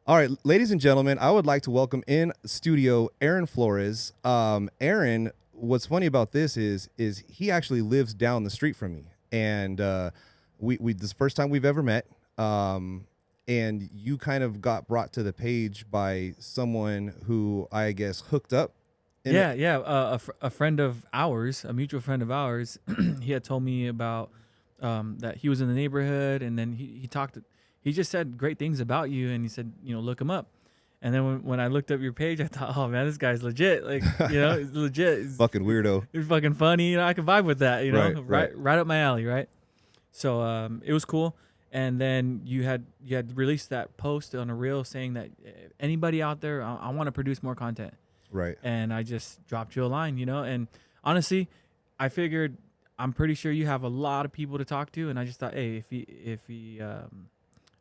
All right, ladies and gentlemen, I would like to welcome in studio Aaron Flores. Aaron, what's funny about this is he actually lives down the street from me, and we this is the first time we've ever met. And you kind of got brought to the page by someone who I guess hooked up. A friend of ours, a mutual friend of ours, he had told me about that he was in the neighborhood, and then he talked. He just said great things about you, and he said, look him up. And then when I looked up your page, I thought, oh man, this guy's legit. Like, he's legit. Fucking weirdo. He's fucking funny. I can vibe with that. Right. Right up my alley. Right. So it was cool. And then you had released that post on a reel saying that anybody out there, I want to produce more content. Right. And I just dropped you a line, And honestly, I figured I'm pretty sure you have a lot of people to talk to, and I just thought, hey, if he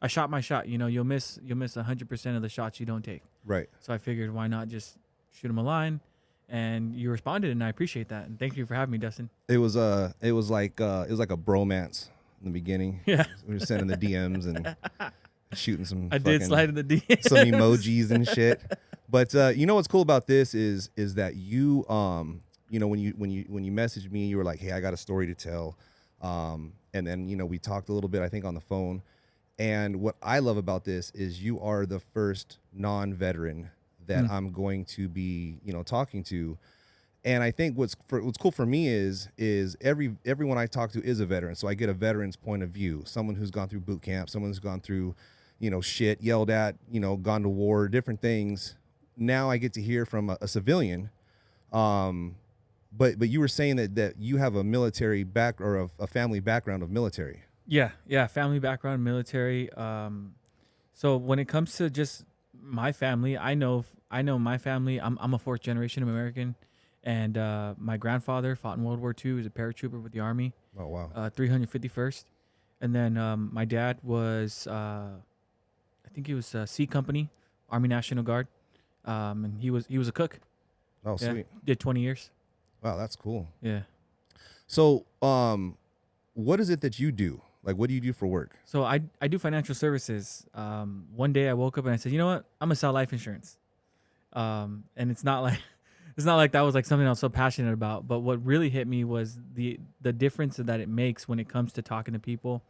I shot my shot. You'll miss 100% of the shots you don't take. Right. So I figured, why not just shoot him a line, and you responded, and I appreciate that. And thank you for having me, Dustin. It was like a bromance in the beginning. Yeah. We were sending the DMs and shooting some. I did slide in the DMs. Some emojis and shit. But what's cool about this is that you when you messaged me, you were like, hey, I got a story to tell, and then we talked a little bit, I think, on the phone. And what I love about this is you are the first non-veteran that I'm going to be, talking to. And I think what's cool for me is everyone I talk to is a veteran. So I get a veteran's point of view, someone who's gone through boot camp, someone who's gone through, shit, yelled at, gone to war, different things. Now I get to hear from a civilian. But you were saying that you have a military back or a family background of military. Yeah, family background, military. So when it comes to just my family, I know my family. I'm a fourth generation American, and my grandfather fought in World War II. He was a paratrooper with the Army. Oh wow. 351st, and then my dad was, I think he was C Company, Army National Guard, and he was a cook. Oh yeah, sweet. Did 20 years. Wow, that's cool. Yeah. So what is it that you do? Like, what do you do for work? So I do financial services. One day I woke up and I said, you know what? I'm gonna sell life insurance. And it's not like that was like something I was so passionate about. But what really hit me was the difference that it makes when it comes to talking to people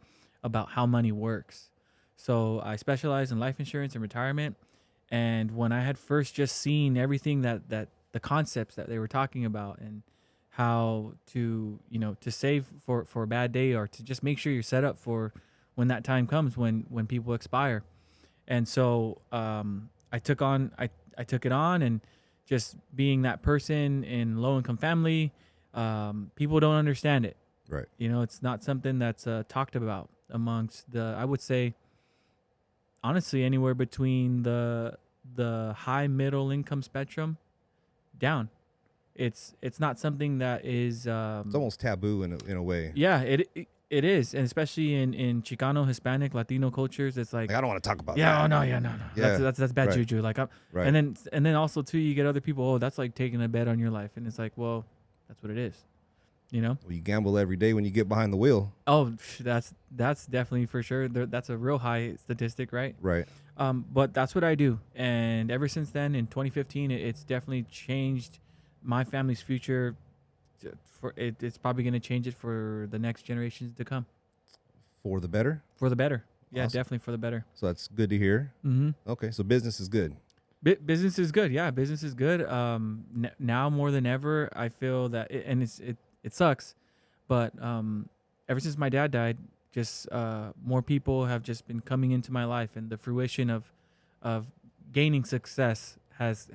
about how money works. So I specialize in life insurance and retirement. And when I had first just seen everything that the concepts that they were talking about, and how to save for a bad day, or to just make sure you're set up for when that time comes when people expire. And so I took it on, and just being that person in low income family, people don't understand it. Right. It's not something that's talked about amongst I would say, honestly, anywhere between the high middle income spectrum down. It's not something that is. It's almost taboo in a way. Yeah, it is, and especially in Chicano, Hispanic, Latino cultures, it's like I don't want to talk about yeah, that. oh no, yeah, no. Yeah. That's bad Right. juju. Like, Right. and then also too, you get other people. Oh, that's like taking a bet on your life, and it's like, well, that's what it is. Well, you gamble every day when you get behind the wheel. Oh, that's definitely for sure. That's a real high statistic, right? Right. But that's what I do, and ever since then, in 2015, it's definitely changed my family's future. It's probably going to change it for the next generations to come. For the better? For the better. Yeah, Awesome. definitely for the better. So that's good to hear. Mm-hmm. Okay, so business is good. Business is good. Yeah, business is good. Now more than ever, I feel that, it sucks, but ever since my dad died, just more people have just been coming into my life, and the fruition of gaining success has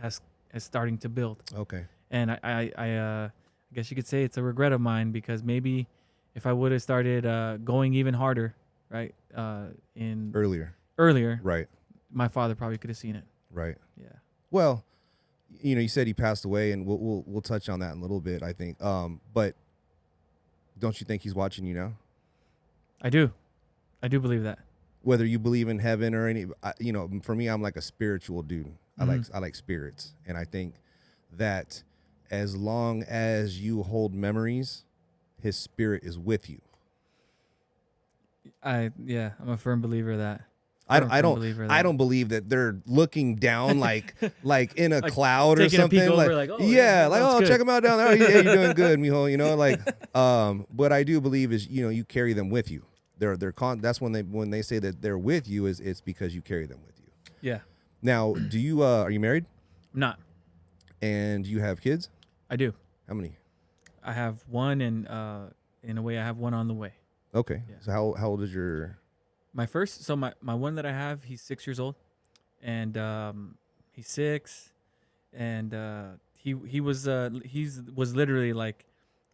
starting to build. Okay. And I guess you could say it's a regret of mine, because maybe if I would have started going even harder, right, in Earlier. Right. my father probably could have seen it. Right. Yeah. Well, you said he passed away, and we'll touch on that in a little bit, I think. But don't you think he's watching you now? I do believe that. Whether you believe in heaven or any, for me, I'm like a spiritual dude. Mm-hmm. I like spirits, and I think that as long as you hold memories, his spirit is with you. I'm a firm believer of that. Firm believer of I that. don't believe that they're looking down like in a cloud or taking a peek something. over, Like, like, oh, yeah, yeah, like, sounds oh, good. check them out down there. Oh, yeah, you're doing good, mijo. You know, like, what I do believe is, you know, you carry them with you. That's when they say that they're with you, is it's because you carry them with you. Yeah. Now, do you are you married? I'm not. And you have kids? I do. How many? I have one, and in a way, I have one on the way. Okay. Yeah. So how old is your? My first, so my one that I have, he's 6 years old, and he's 6, and he was literally like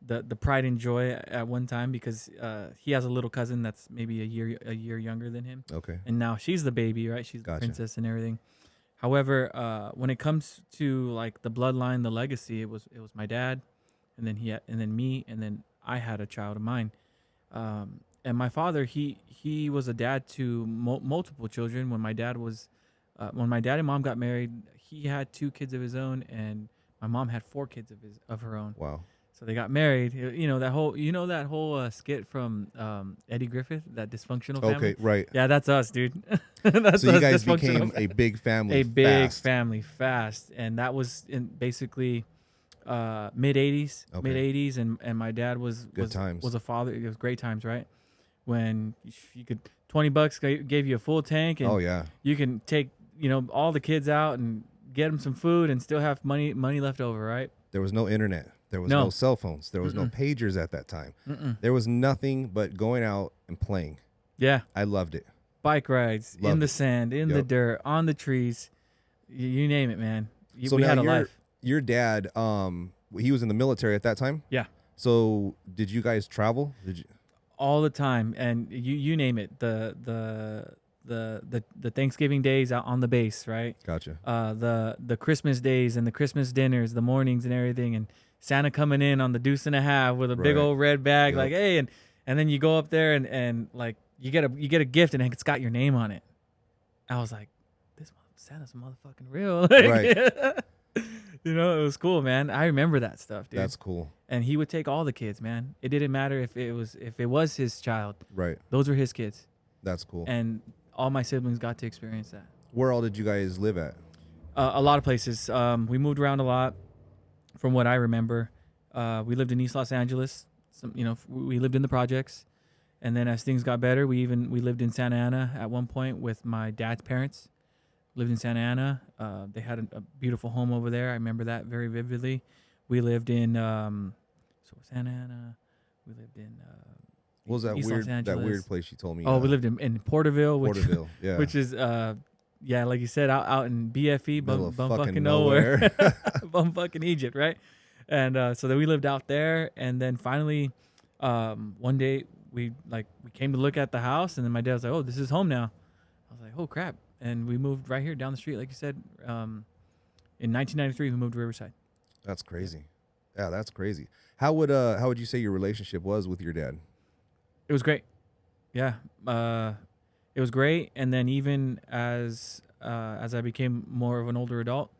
the pride and joy at one time, because he has a little cousin that's maybe a year younger than him, Okay. and now she's the baby, right? She's Gotcha. the princess and everything. However, when it comes to like the bloodline, the legacy, it was my dad, and then me, and then I had a child of mine. And my father, he was a dad to multiple children. When my dad and mom got married, he had 2 kids of his own, and my mom had 4 kids of her own. Wow. So they got married. You know that whole skit from Eddie Griffith, that dysfunctional family. Okay. Right. Yeah, that's us, dude. That's So you us, guys dysfunctional became family. a big family. A big fast. family fast, and that was in basically mid 80s, Okay. and my dad was times. was a father. It was great times, right? When you could $20 gave you a full tank, and Oh yeah. you can take all the kids out and get them some food and still have money left over, right? There was no internet. There was No. no cell phones. There was no pagers at that time. There was nothing but going out and playing. Yeah, I loved it. bike rides in Loved the it. sand, in the Yep. dirt, on the trees, you name it, man. So We now had a life. your dad, he was in the military at that time. Yeah. So did you guys travel? Did you? All the time, and you name it, the Thanksgiving days out on the base, right? Gotcha. The Christmas days and the Christmas dinners, the mornings and everything, and Santa coming in on the deuce and a half with a big Right. old red bag, Yep. like, hey, and then you go up there and like you get a gift, and it's got your name on it. I was like, this Santa's motherfucking real. Like, Right. it was cool, man. I remember that stuff, dude. That's cool. And he would take all the kids, man. It didn't matter if it was his child. Right. Those were his kids. That's cool. And all my siblings got to experience that. Where all did you guys live at? A lot of places. We moved around a lot, from what I remember. We lived in East Los Angeles. We lived in the projects, and then as things got better, we lived in Santa Ana at one point with my dad's parents. Lived in Santa Ana. They had a beautiful home over there. I remember that very vividly. We lived in Santa Ana. We lived in What was that East Los weird Angeles. place you told me? We lived in Porterville, Porterville. Yeah. which is yeah, like you said, out in BFE, Middle of bum fucking fucking nowhere, bum fucking Egypt, right? And so then we lived out there, and then finally, one day we came to look at the house, and then my dad was like, "Oh, this is home now." I was like, "Oh crap!" And we moved right here down the street, like you said. In 1993, we moved to Riverside. That's crazy. Yeah, that's crazy. How would you say your relationship was with your dad? It was great. Yeah. It was great. And then even as I became more of an older adult,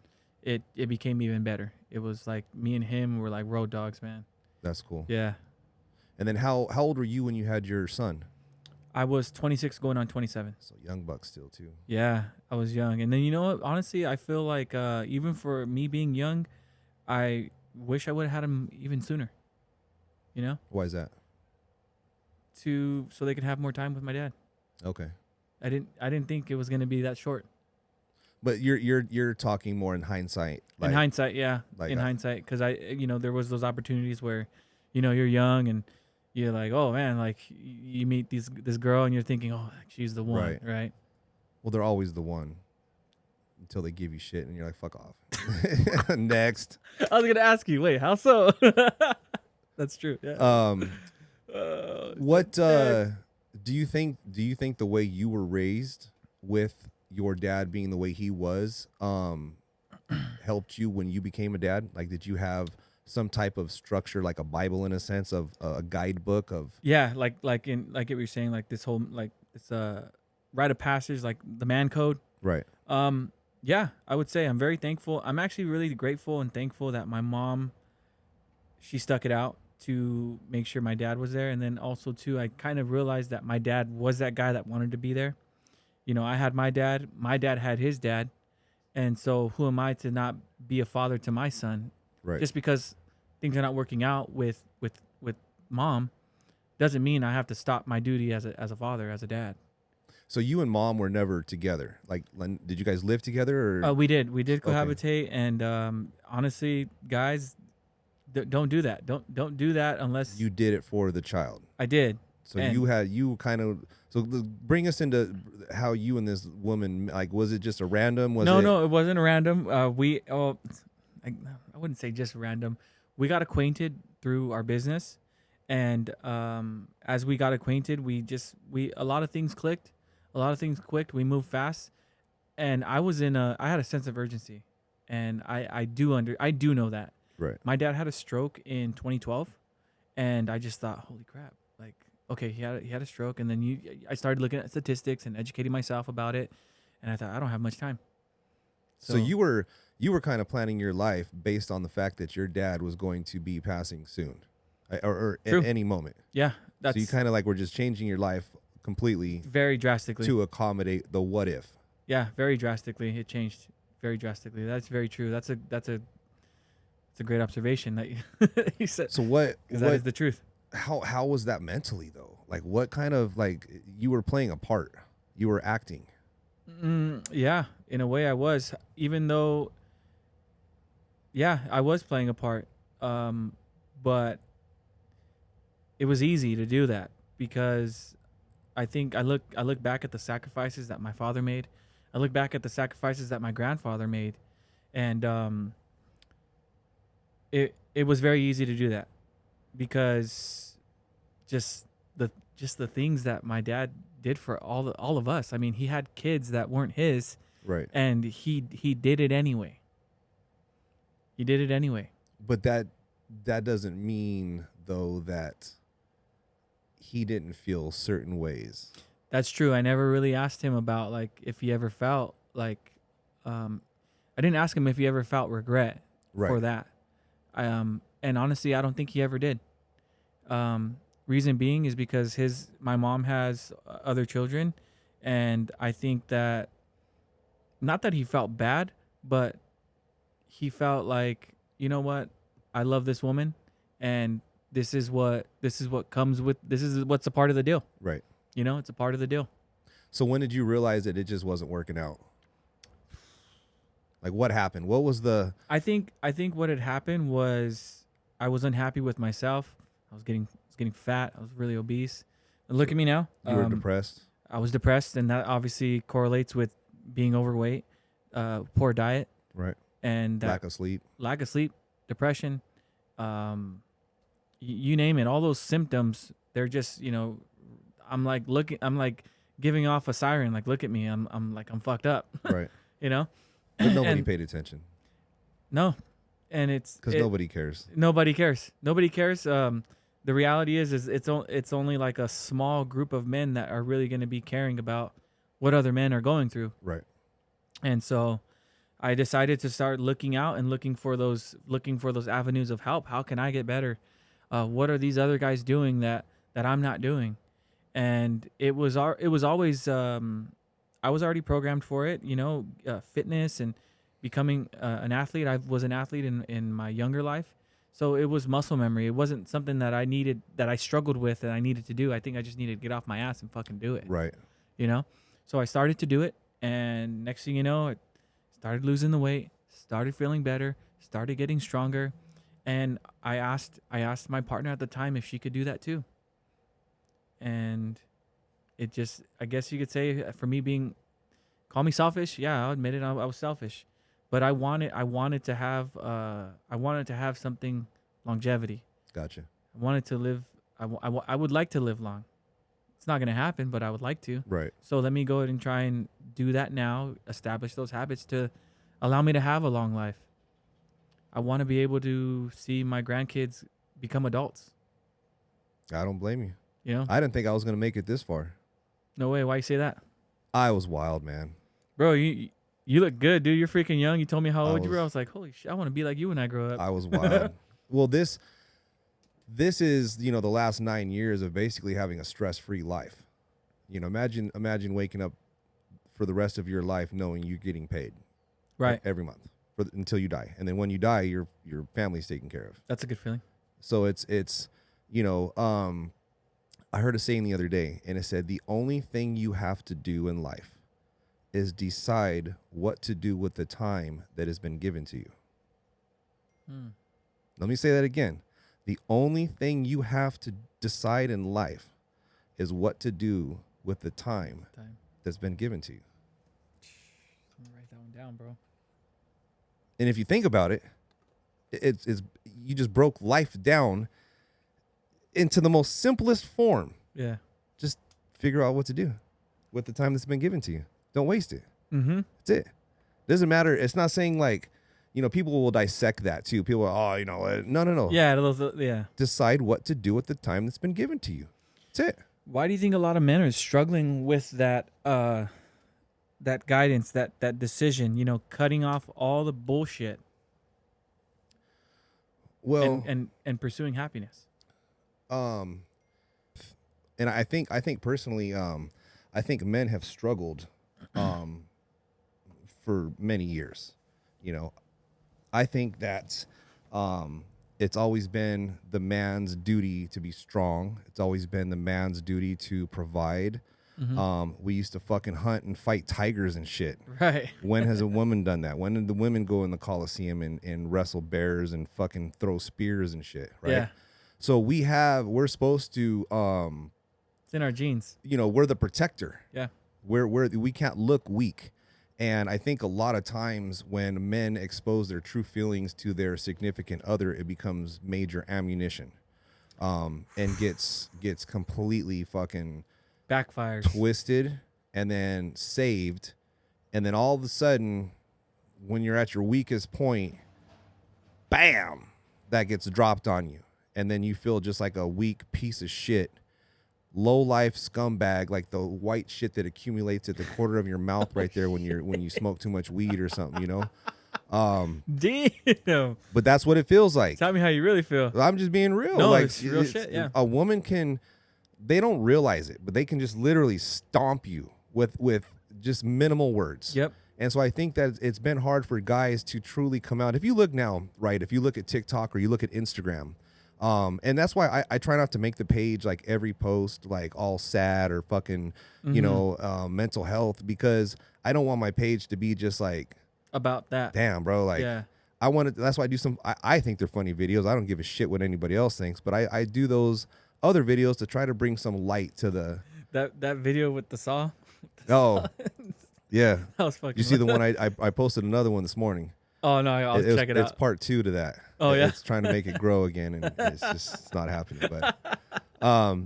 it became even better. It was like me and him were like road dogs, man. That's cool. Yeah. And then how old were you when you had your son? I was 26 going on 27. So young buck still too. Yeah, I was young. And then, you know what? Honestly, I feel like even for me being young, I wish I would have had him even sooner. You know? Why is that? So they could have more time with my dad. Okay. I didn't think it was going to be that short. But you're talking more in hindsight. In hindsight, yeah. like In I- hindsight, because there was those opportunities where, you're young and you're like, oh man, like you meet this girl and you're thinking, oh, she's the one, right? Well, they're always the one until they give you shit and you're like, fuck off. Next. I was gonna ask you, wait, how so? That's true. Yeah. What do you think the way you were raised with your dad being the way he was helped you when you became a dad? Like, did you have some type of structure, like a Bible in a sense, of a guidebook of? Yeah, like what you're saying, like this whole this rite of passage, like the man code. Right. Yeah, I would say I'm very thankful. I'm actually really grateful and thankful that my mom, she stuck it out to make sure my dad was there. And then also too, I kind of realized that my dad was that guy that wanted to be there. You know, I had my dad had his dad, and so who am I to not be a father to my son? Right. Just because things are not working out with mom doesn't mean I have to stop my duty as a father, as a dad. So you and mom were never together. Like, did you guys live together? Or We did Okay. cohabitate, and honestly, guys, don't do that. Don't do that unless You did it for the child. I did. So And- you kind of bring us into how you and this woman, like, was it just a random? No, it wasn't random. I wouldn't say just random. We got acquainted through our business, and as we got acquainted, a lot of things clicked. We moved fast, and I had a sense of urgency, and I do know that. Right. My dad had a stroke in 2012, and I just thought, holy crap, like, okay, he had a stroke, and then I started looking at statistics and educating myself about it, and I thought, I don't have much time. So you were kind of planning your life based on the fact that your dad was going to be passing soon, or at any moment. Yeah, so you kind of like were just changing your life completely, very drastically, to accommodate the what if. Yeah, very drastically. It changed very drastically. That's very true. That's a great observation that you said. So what that is the truth. How was that mentally though? Like, what kind of, like, you were playing a part, you were acting. Yeah, in a way I was, even though, yeah, I was playing a part. But it was easy to do that because I think I look back at the sacrifices that my father made. I look back at the sacrifices that my grandfather made, and it was very easy to do that because just the things that my dad did for all of us. I mean, he had kids that weren't his, Right. and he did it anyway. He did it anyway. But that doesn't mean though that he didn't feel certain ways. That's true. I never really asked him about, like, if he ever felt like, I didn't ask him if he ever felt regret for that. And honestly, I don't think he ever did. Reason being is because my mom has other children, and I think that, not that he felt bad, but he felt like, you know what, I love this woman, and this is what's a part of the deal. Right. You know, it's a part of the deal. So when did you realize that it just wasn't working out? Like, what happened? What was the... I think what had happened was I was unhappy with myself. I was getting fat. I was really obese. And look at me now. You were depressed? I was depressed, and that obviously correlates with being overweight, poor diet. Right. And lack of sleep, depression, you name it. All those symptoms, they're just, I'm like giving off a siren. Like, look at me. I'm fucked up. Right. You know? But nobody paid attention. No. And it's because nobody cares. Nobody cares. The reality is it's only like a small group of men that are really going to be caring about what other men are going through. Right. And so I decided to start looking out and looking for those avenues of help. How can I get better? What are these other guys doing that I'm not doing? And it was always I was already programmed for it, fitness and becoming an athlete. I was an athlete in my younger life. So it was muscle memory. It wasn't something that I struggled with and I needed to do. I think I just needed to get off my ass and fucking do it. Right. So I started to do it, and next thing you know, I started losing the weight, started feeling better, started getting stronger, and I asked my partner at the time if she could do that too. And it just, I guess you could say, for me call me selfish. Yeah, I'll admit it. I was selfish, but I wanted to have something longevity. Gotcha. I wanted to live. I would like to live long. It's not going to happen, but I would like to. Right. So let me go ahead and try and do that now, establish those habits to allow me to have a long life. I want to be able to see my grandkids become adults. I don't blame you. You know? I didn't think I was going to make it this far. No way. Why you say that? I was wild, man. Bro, you look good, dude. You're freaking young. You told me how old you were. I was like, holy shit, I want to be like you when I grow up. I was wild. Well, this is, the last 9 years of basically having a stress-free life. Imagine waking up for the rest of your life knowing you're getting paid Right. every month until you die. And then when you die, your family's taken care of. That's a good feeling. So it's you know, I heard a saying the other day, and it said the only thing you have to do in life is decide what to do with the time that has been given to you. Let me say that again. The only thing you have to decide in life is what to do with the time that's been given to you. I'm gonna write that one down, bro. And if you think about it, it's you just broke life down into the most simplest form. Yeah. Just figure out what to do with the time that's been given to you. Don't waste it. Mm-hmm. That's it. Doesn't matter. It's not saying like, you know, people will dissect that too. People are, oh, you know, no. Yeah. Yeah. Decide what to do with the time that's been given to you. That's it. Why do you think a lot of men are struggling with that that guidance, that decision, you know, cutting off all the bullshit Well, and pursuing happiness? and I think personally, I think men have struggled for many years. You know, I think that it's always been the man's duty to be strong. It's always been the man's duty to provide. We used to fucking hunt and fight tigers and shit. Right. When has a woman done that? When did the women go in the Coliseum and wrestle bears and fucking throw spears and shit? Right. Yeah. So we're supposed to, It's in our genes. you know, we're the protector. Yeah. We can't look weak. And I think a lot of times when men expose their true feelings to their significant other, it becomes major ammunition, and gets completely fucking Backfires. twisted and then saved. And then all of a sudden, when you're at your weakest point, bam, that gets dropped on you. And then you feel just like a weak piece of shit, low life scumbag, like the white shit that accumulates at the corner of your mouth right there when you smoke too much weed or something, you know? Damn. But that's what it feels like. Tell me how you really feel. I'm just being real. No, like, it's real shit, yeah. A woman they don't realize it, but they can just literally stomp you with just minimal words. Yep. And so I think that it's been hard for guys to truly come out. If you look now, right, if you look at TikTok or you look at Instagram, and that's why I try not to make the page like every post like all sad or fucking, you know, mental health, because I don't want my page to be just like About that. damn, bro. Like, Yeah. that's why I do I think they're funny videos. I don't give a shit what anybody else thinks, but I do those other videos to try to bring some light to the. That video with the saw. Oh, yeah. That was fucking. You see the one I posted another one this morning. Oh no, I'll check it out. It's part 2 to that. Oh, yeah? It's trying to make it grow again, and it's not happening. But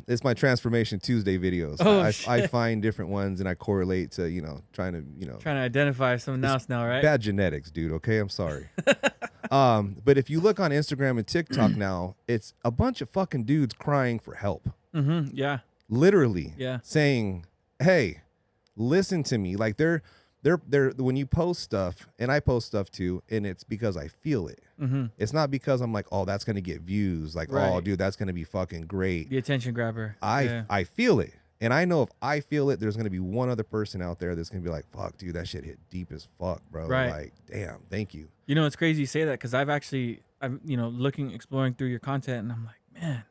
it's my Transformation Tuesday videos. Oh, I find different ones and I correlate to, you know, trying to identify something else now, right? bad genetics, dude. Okay, I'm sorry. But if you look on Instagram and TikTok now, it's a bunch of fucking dudes crying for help. Mm-hmm. Yeah. Literally. Yeah. Saying, "Hey, listen to me." Like they're when you post stuff, and I post stuff too, and it's because I feel it. Mm-hmm. It's not because I'm like, oh, that's gonna get views. Like, Right. oh, dude, that's gonna be fucking great. The attention grabber. I feel it, and I know if I feel it, there's gonna be one other person out there that's gonna be like, fuck, dude, that shit hit deep as fuck, bro. Right. Like, damn, thank you. You know, it's crazy you say that, because I'm you know, exploring through your content, and I'm like, man,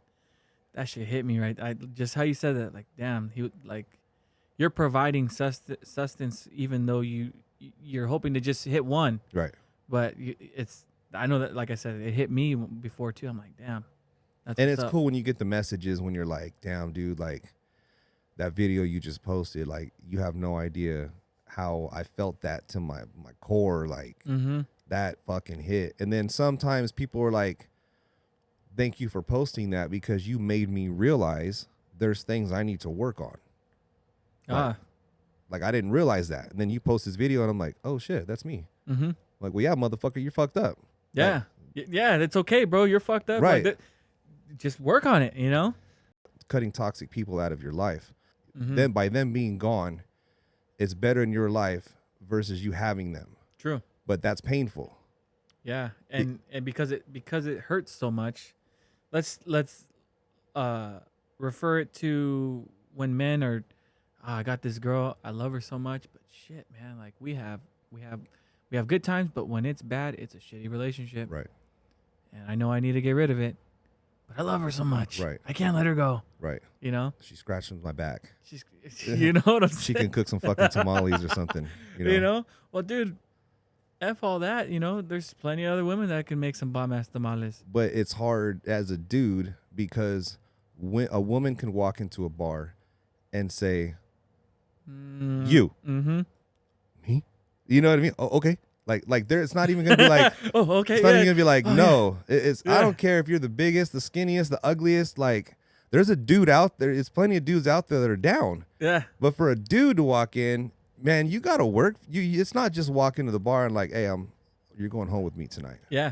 that shit hit me right. Just how you said that, like, damn, you're providing sustenance, even though you're hoping to just hit one. Right. But I know that, like I said, it hit me before too. I'm like, damn. And it's cool when you get the messages when you're like, damn, dude, like that video you just posted, like you have no idea how I felt that to my core, like that fucking hit. And then sometimes people are like, thank you for posting that because you made me realize there's things I need to work on. Like I didn't realize that. And then you post this video and I'm like, oh shit, that's me. Mm-hmm. Like, well, yeah, motherfucker, you're fucked up. Yeah. Yeah, it's okay, bro. You're fucked up. Right. Like, just work on it, you know? Cutting toxic people out of your life. Mm-hmm. Then by them being gone, it's better in your life versus you having them. True. But that's painful. Yeah. And because it hurts so much, let's refer it to when men are I got this girl, I love her so much, but shit, man, like we have good times, but when it's bad, it's a shitty relationship. Right. And I know I need to get rid of it, but I love her so much. Right. I can't let her go. Right. You know? She scratches my back. She's, you know what I'm saying? She can cook some fucking tamales or something. You know? Well, dude, F all that. You know, there's plenty of other women that can make some bomb-ass tamales. But it's hard as a dude because when a woman can walk into a bar and say, you. Mm-hmm. Me? You know what I mean? Oh, okay. Like there, it's not even gonna be like. Oh, okay. It's not even gonna be like, no. Yeah. It's I don't care if you're the biggest, the skinniest, the ugliest. Like, there's a dude out there. It's plenty of dudes out there that are down. Yeah. But for a dude to walk in, man, you gotta work. It's not just walk into the bar and like, hey, you're going home with me tonight. Yeah.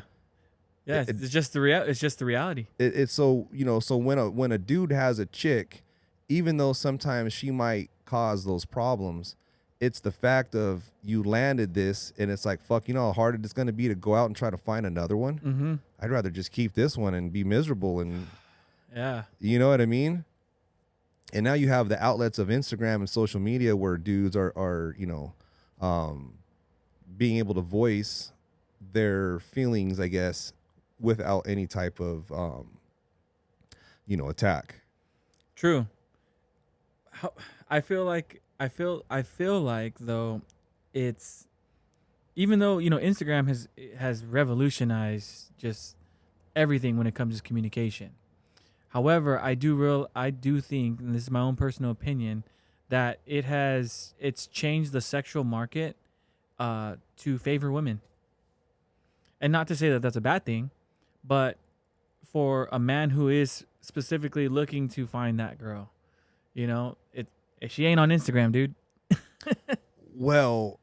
Yeah. It's just the It's just the reality. It's so so when a dude has a chick, even though sometimes she might cause those problems, it's the fact of you landed this and it's like, fuck, you know how hard it's going to be to go out and try to find another one? Mm-hmm. I'd rather just keep this one and be miserable. And yeah, you know what I mean? And now you have the outlets of Instagram and social media where dudes are being able to voice their feelings, I guess, without any type of, attack. True. I feel like though, it's, even though Instagram has revolutionized just everything when it comes to communication. However, I do think, and this is my own personal opinion, that it's changed the sexual market to favor women. And not to say that that's a bad thing, but for a man who is specifically looking to find that girl, if she ain't on Instagram, dude. Well,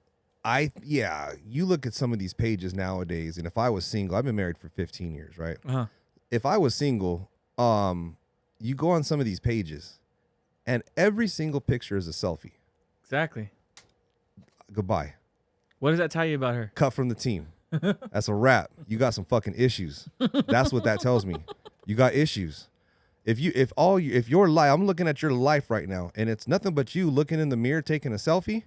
you look at some of these pages nowadays, and if I was single, I've been married for 15 years, right? Uh-huh. If I was single, you go on some of these pages, and every single picture is a selfie. Exactly. Goodbye. What does that tell you about her? Cut from the team. That's a wrap. You got some fucking issues. That's what that tells me. You got issues. If your life, I'm looking at your life right now, and it's nothing but you looking in the mirror taking a selfie,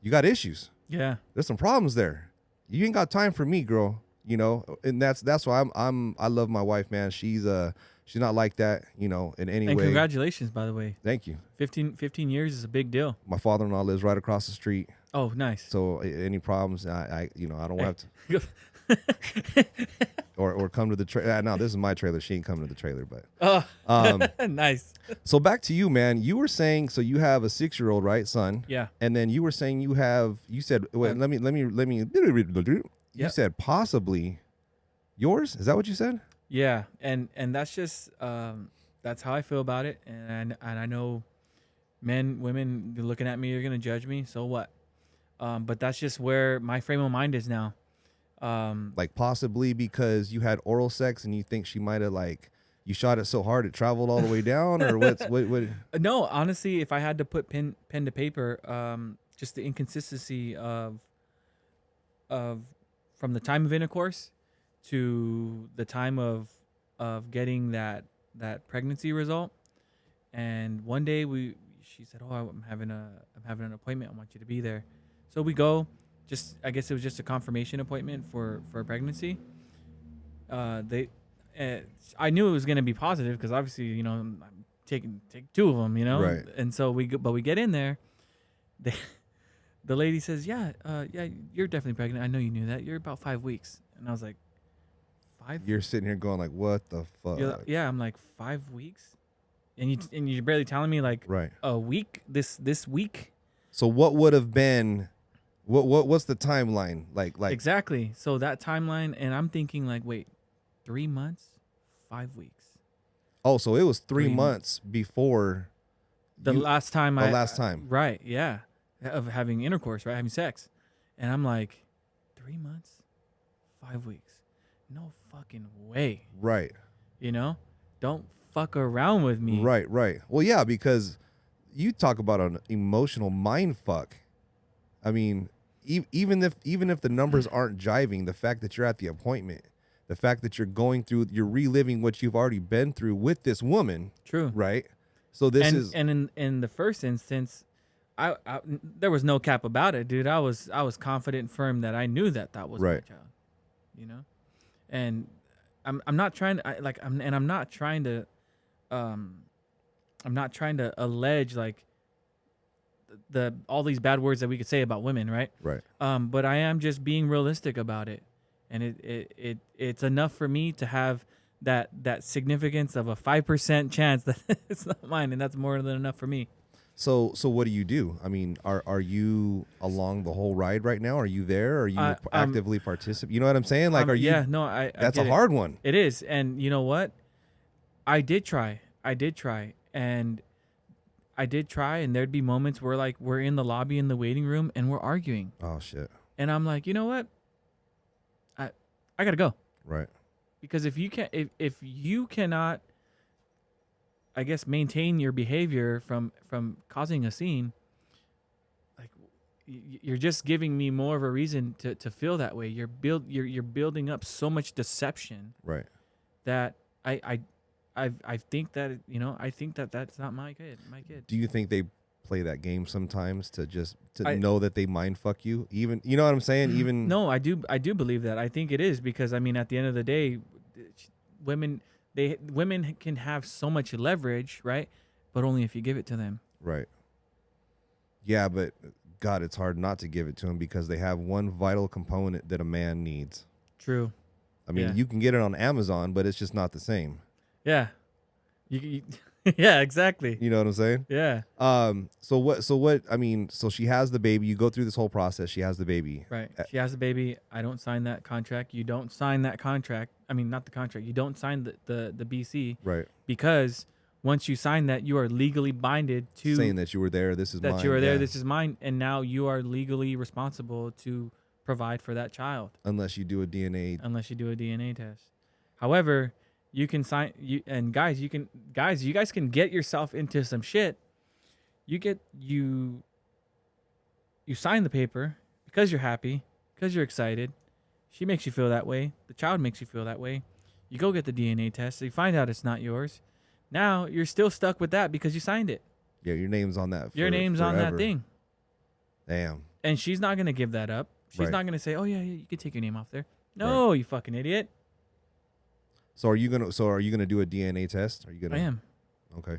you got issues. Yeah. There's some problems there. You ain't got time for me, girl. And that's why I love my wife, man. She's not like that, in any way. And congratulations, by the way. Thank you. 15 years is a big deal. My father-in-law lives right across the street. Oh, nice. So any problems, I don't have to. or come to the trailer. No, this is my trailer. She ain't coming to the trailer, but nice. So back to you, man. You were saying, so you have a 6-year-old, right, son? Yeah. And then you were saying you said, wait, let me. You said possibly yours. Is that what you said? Yeah, and that's just that's how I feel about it, and I know women looking at me are gonna judge me. So what? But that's just where my frame of mind is now. Like possibly because you had oral sex and you think she might have you shot it so hard it traveled all the way down, or what? No, honestly, if I had to put pen to paper, just the inconsistency of from the time of intercourse to the time of getting that pregnancy result. And one day she said, "Oh, I'm having an appointment. I want you to be there." So we go. I guess it was just a confirmation appointment for a pregnancy. I knew it was gonna be positive because obviously, I'm taking 2 of them, Right. And so we get in there. The lady says, "Yeah, you're definitely pregnant. I know you knew that. You're about 5 weeks." And I was like, 5? You're sitting here going like, what the fuck? Yeah, I'm like, 5 weeks, and you're barely telling me like right. a week this week. So what would have been? What's the timeline like? Exactly. So that timeline, and I'm thinking like, wait, 3 months, 5 weeks. Oh, so it was 3 months before the last time. Right. Yeah. Of having intercourse, right? Having sex. And I'm like, 3 months, 5 weeks. No fucking way. Right. Don't fuck around with me. Right. Well, yeah, because you talk about an emotional mind fuck. I mean, even if the numbers aren't jiving, the fact that you're at the appointment, the fact that you're reliving what you've already been through with this woman. True. Right. So this is in the first instance, there was no cap about it, dude. I was confident and firm that I knew that was my Right. child, you know. And I'm not trying to I'm not trying to allege like the all these bad words that we could say about women, right? Right. But I am just being realistic about it, and it's enough for me to have that significance of a 5% chance that it's not mine, and that's more than enough for me. So what do you do? I mean, are you along the whole ride right now? Are you there? Are you actively participate? You know what I'm saying? Like, are you? Yeah, no, I That's get a it. hard one. It is, and you know what? I did try, and there'd be moments where like we're in the lobby in the waiting room and we're arguing, Oh shit. and I'm like, you know what? I gotta go. Right. Because if you cannot, I guess, maintain your behavior from causing a scene, like you're just giving me more of a reason to feel that way. You're building up so much deception, Right. that I think that, you know, I think that that's not my kid. Do you think they play that game sometimes to I- know that they mind fuck you? Even, you know what I'm saying? Even No, I do believe that. I think it is, because I mean, at the end of the day, women can have so much leverage, right? But only if you give it to them. Right. Yeah, but God, it's hard not to give it to them because they have one vital component that a man needs. True. I mean, Yeah. you can get it on Amazon, but it's just not the same. Yeah. You yeah, exactly. You know what I'm saying? Yeah. So what? I mean, so she has the baby. You go through this whole process. She has the baby. Right. She has a baby. I don't sign that contract. You don't sign that contract. I mean, not the contract. You don't sign the BC, Right. because once you sign that, you are legally binded to Saying that you were there. This is that mine. you are there. Yeah. This is mine, and now you are legally responsible to provide for that child, Unless you do a DNA. unless you do a DNA test. However, you can sign you guys can get yourself into some shit. You sign the paper because you're happy, because you're excited. She makes you feel that way. The child makes you feel that way. You go get the DNA test. So you find out it's not yours. Now you're still stuck with that because you signed it. Yeah, your name's on that. Your name's on that forever. thing. Damn. And she's not going to give that up. She's Right. not going to say, oh, yeah, you can take your name off there. No, you fucking idiot. So are you gonna do a DNA test? Are you gonna? I am. Okay.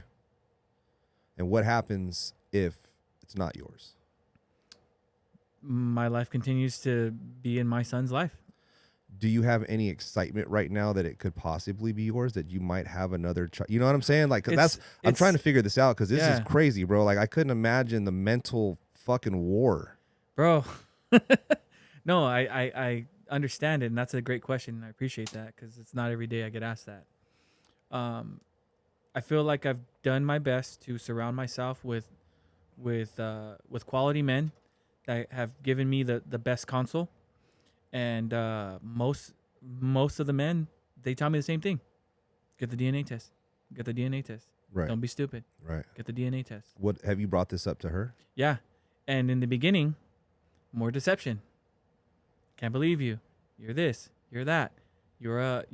And what happens if it's not yours? My life continues to be in my son's life. Do you have any excitement right now that it could possibly be yours? That you might have another child? You know what I'm saying? Like, 'cause I'm trying to figure this out because this is crazy, bro. Like, I couldn't imagine the mental fucking war. Bro. No, I understand it, and that's a great question. I appreciate that, because it's not every day I get asked that. I feel like I've done my best to surround myself with quality men that have given me the best counsel, and most of the men, they tell me the same thing: get the DNA test, get the DNA test. Right. Don't be stupid. Right. Get the DNA test. What have you brought this up to her? Yeah, and in the beginning, more deception. Can't believe you. You're this. You're that. You're a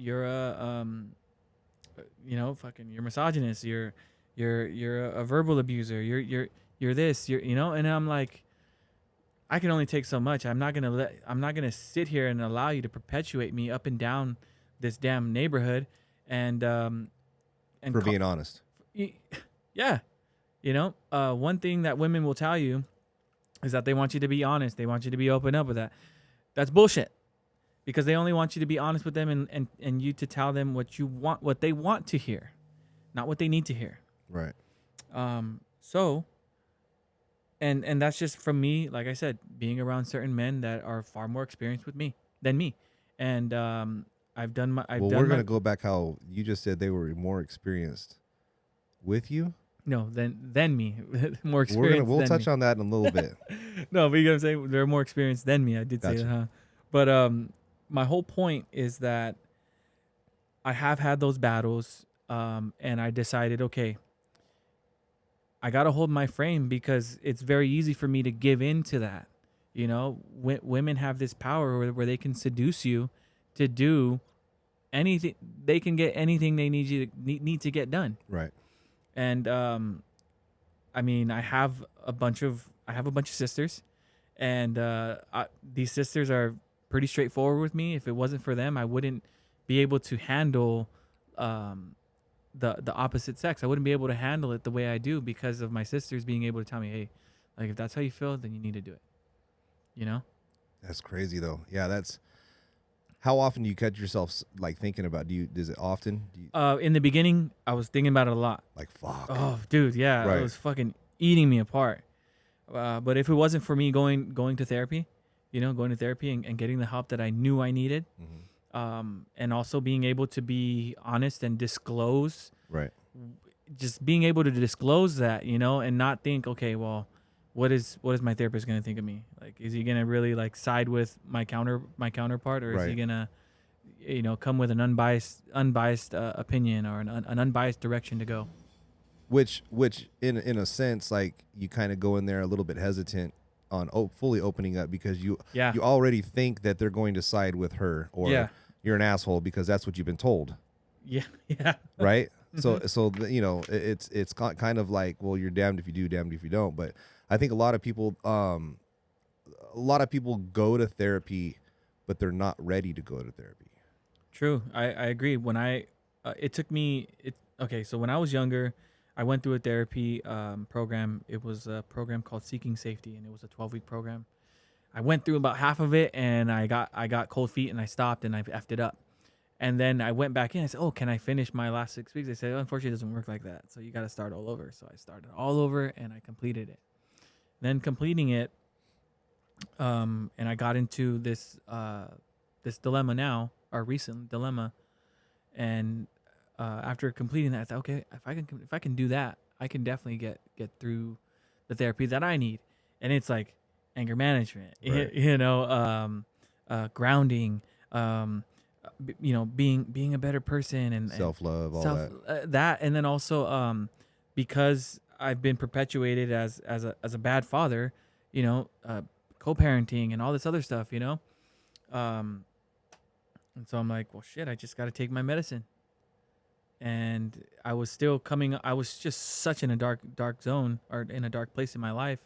you know, fucking, you're misogynist. You're a verbal abuser. You're this. You know. And I'm like, I can only take so much. I'm not gonna sit here and allow you to perpetuate me up and down this damn neighborhood. And For being honest. Yeah, you know, one thing that women will tell you is that they want you to be honest. They want you to be open up with that. That's bullshit, because they only want you to be honest with them and you to tell them what you want, what they want to hear, not what they need to hear. Right. So, and that's just from me, like I said, being around certain men that are far more experienced than me. And we're gonna go back how you just said they were more experienced with you. No, than me. More experienced. We'll touch on that in a little bit. No, but you know what I'm saying? They're more experienced than me. I did say Gotcha. that, huh? But my whole point is that I have had those battles, and I decided, okay, I got to hold my frame, because it's very easy for me to give in to that. You know, women have this power where they can seduce you to do anything. They can get anything they need to get done. Right. And I mean, I have a bunch of I have a bunch of sisters, and these sisters are pretty straightforward with me. If it wasn't for them, I wouldn't be able to handle um, the opposite sex. I wouldn't be able to handle it the way I do because of my sisters being able to tell me, hey, like if that's how you feel, then you need to do it. You know? That's crazy though. Yeah, that's. How often do you catch yourself like thinking about? Does it often? In the beginning, I was thinking about it a lot. Like fuck. Oh, dude, yeah, Right. it was fucking eating me apart. But if it wasn't for me going to therapy, going to therapy and getting the help that I knew I needed, and also being able to be honest and disclose, Right. just being able to disclose that, and not think, okay, well, what is my therapist gonna think of me? Like, is he gonna really like side with my counterpart, or is he Right. gonna, come with an unbiased opinion or an unbiased direction to go? Which in a sense, like you kind of go in there a little bit hesitant on fully opening up because you Yeah. you already think that they're going to side with her, or Yeah. you're an asshole because that's what you've been told, Yeah. Yeah. right? It's kind of like, well, you're damned if you do, damned if you don't. But I think a lot of people go to therapy, but they're not ready to go to therapy. True. I agree. When it took me, okay, so when I was younger, I went through a therapy program. It was a program called Seeking Safety, and it was a 12-week program. I went through about half of it, and I got cold feet, and I stopped, and I effed it up. And then I went back in. I said, "Oh, can I finish my last 6 weeks?" They said, oh, "Unfortunately, it doesn't work like that. So you got to start all over." So I started all over, and I completed it. Then completing it, and I got into this dilemma now, or recent dilemma, and after completing that, I thought, okay, if I can do that, I can definitely get through the therapy that I need, and it's like anger management, Right. grounding, being a better person, and Self-love, all self that. that, and then also because I've been perpetuated as a bad father, co-parenting and all this other stuff, um, and so I'm like, well, shit, I just got to take my medicine. And I was just such in a dark zone, or in a dark place in my life.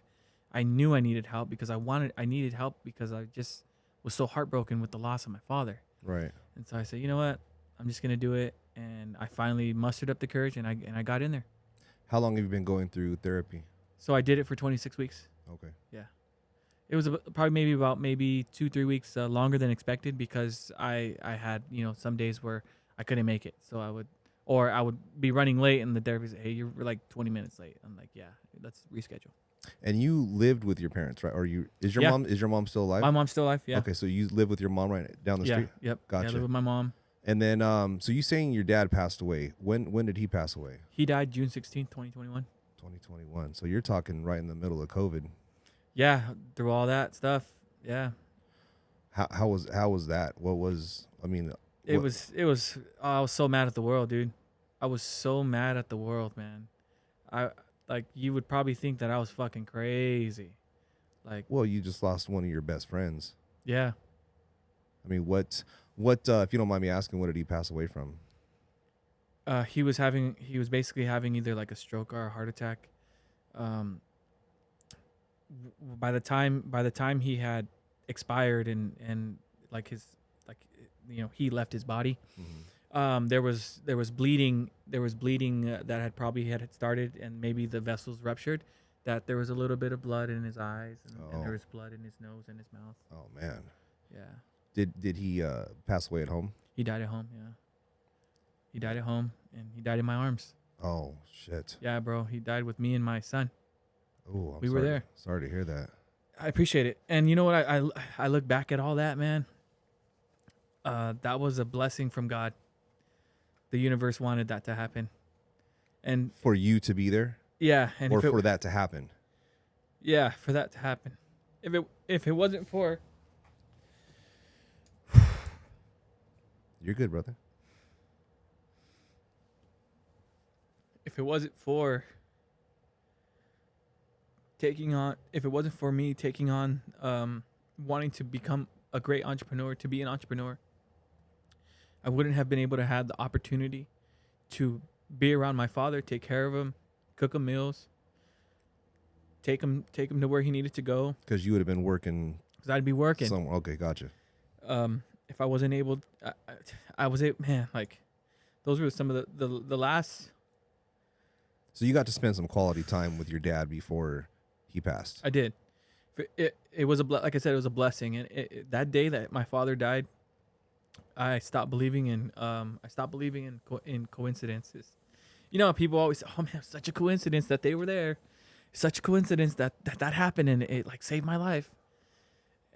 I knew I needed help because I needed help because I just was so heartbroken with the loss of my father. Right. And so I said, you know what? I'm just going to do it. And I finally mustered up the courage, and I got in there. How long have you been going through therapy? So I did it for 26 weeks. Okay. Yeah. It was probably about 2-3 weeks longer than expected, because I had, some days where I couldn't make it. So I would be running late, and the therapist said, "Hey, you're like 20 minutes late." I'm like, "Yeah, let's reschedule." And you lived with your parents, right? Or is your Yeah. mom still alive? My mom's still alive. Yeah. Okay, so you live with your mom right down the Yeah. street? Yep. Yeah, I Gotcha. live with my mom. And then so you saying your dad passed away. When did he pass away? He died June 16th, 2021. 2021. So you're talking right in the middle of COVID. Yeah, through all that stuff. Yeah. How was that? What was, I mean, It was I was so mad at the world, dude. I was so mad at the world, man. You would probably think that I was fucking crazy. Like, well, you just lost one of your best friends. yeah. I mean, what if you don't mind me asking, what did he pass away from? He was basically having either like a stroke or a heart attack. By the time he had expired, and like he left his body, there was bleeding that had probably had started, and maybe the vessels ruptured, that there was a little bit of blood in his eyes, and there was blood in his nose and his mouth. Oh man. Yeah. Did he pass away at home? He died at home. Yeah. He died at home, and he died in my arms. Oh shit. Yeah, bro. He died with me and my son. Oh, We were there. Sorry to hear that. I appreciate it. And you know what? I look back at all that, man. That was a blessing from God. The universe wanted that to happen. And For you to be there? yeah, and Or for that to happen? Yeah, for that to happen. If it wasn't for You're good, brother. if it wasn't for me taking on wanting to become a great entrepreneur, to be an entrepreneur, I wouldn't have been able to have the opportunity to be around my father, take care of him, cook him meals, take him to where he needed to go. Because you would have been working Because I'd be working. somewhere. Okay, gotcha. If I wasn't able, I was able, man, like, those were some of the last. So you got to spend some quality time with your dad before he passed. I did. It was like I said, it was a blessing. And that day that my father died, I stopped believing in in coincidences. You know, people always say, "Oh man, it's such a coincidence that they were there. Such a coincidence that happened, and it like saved my life."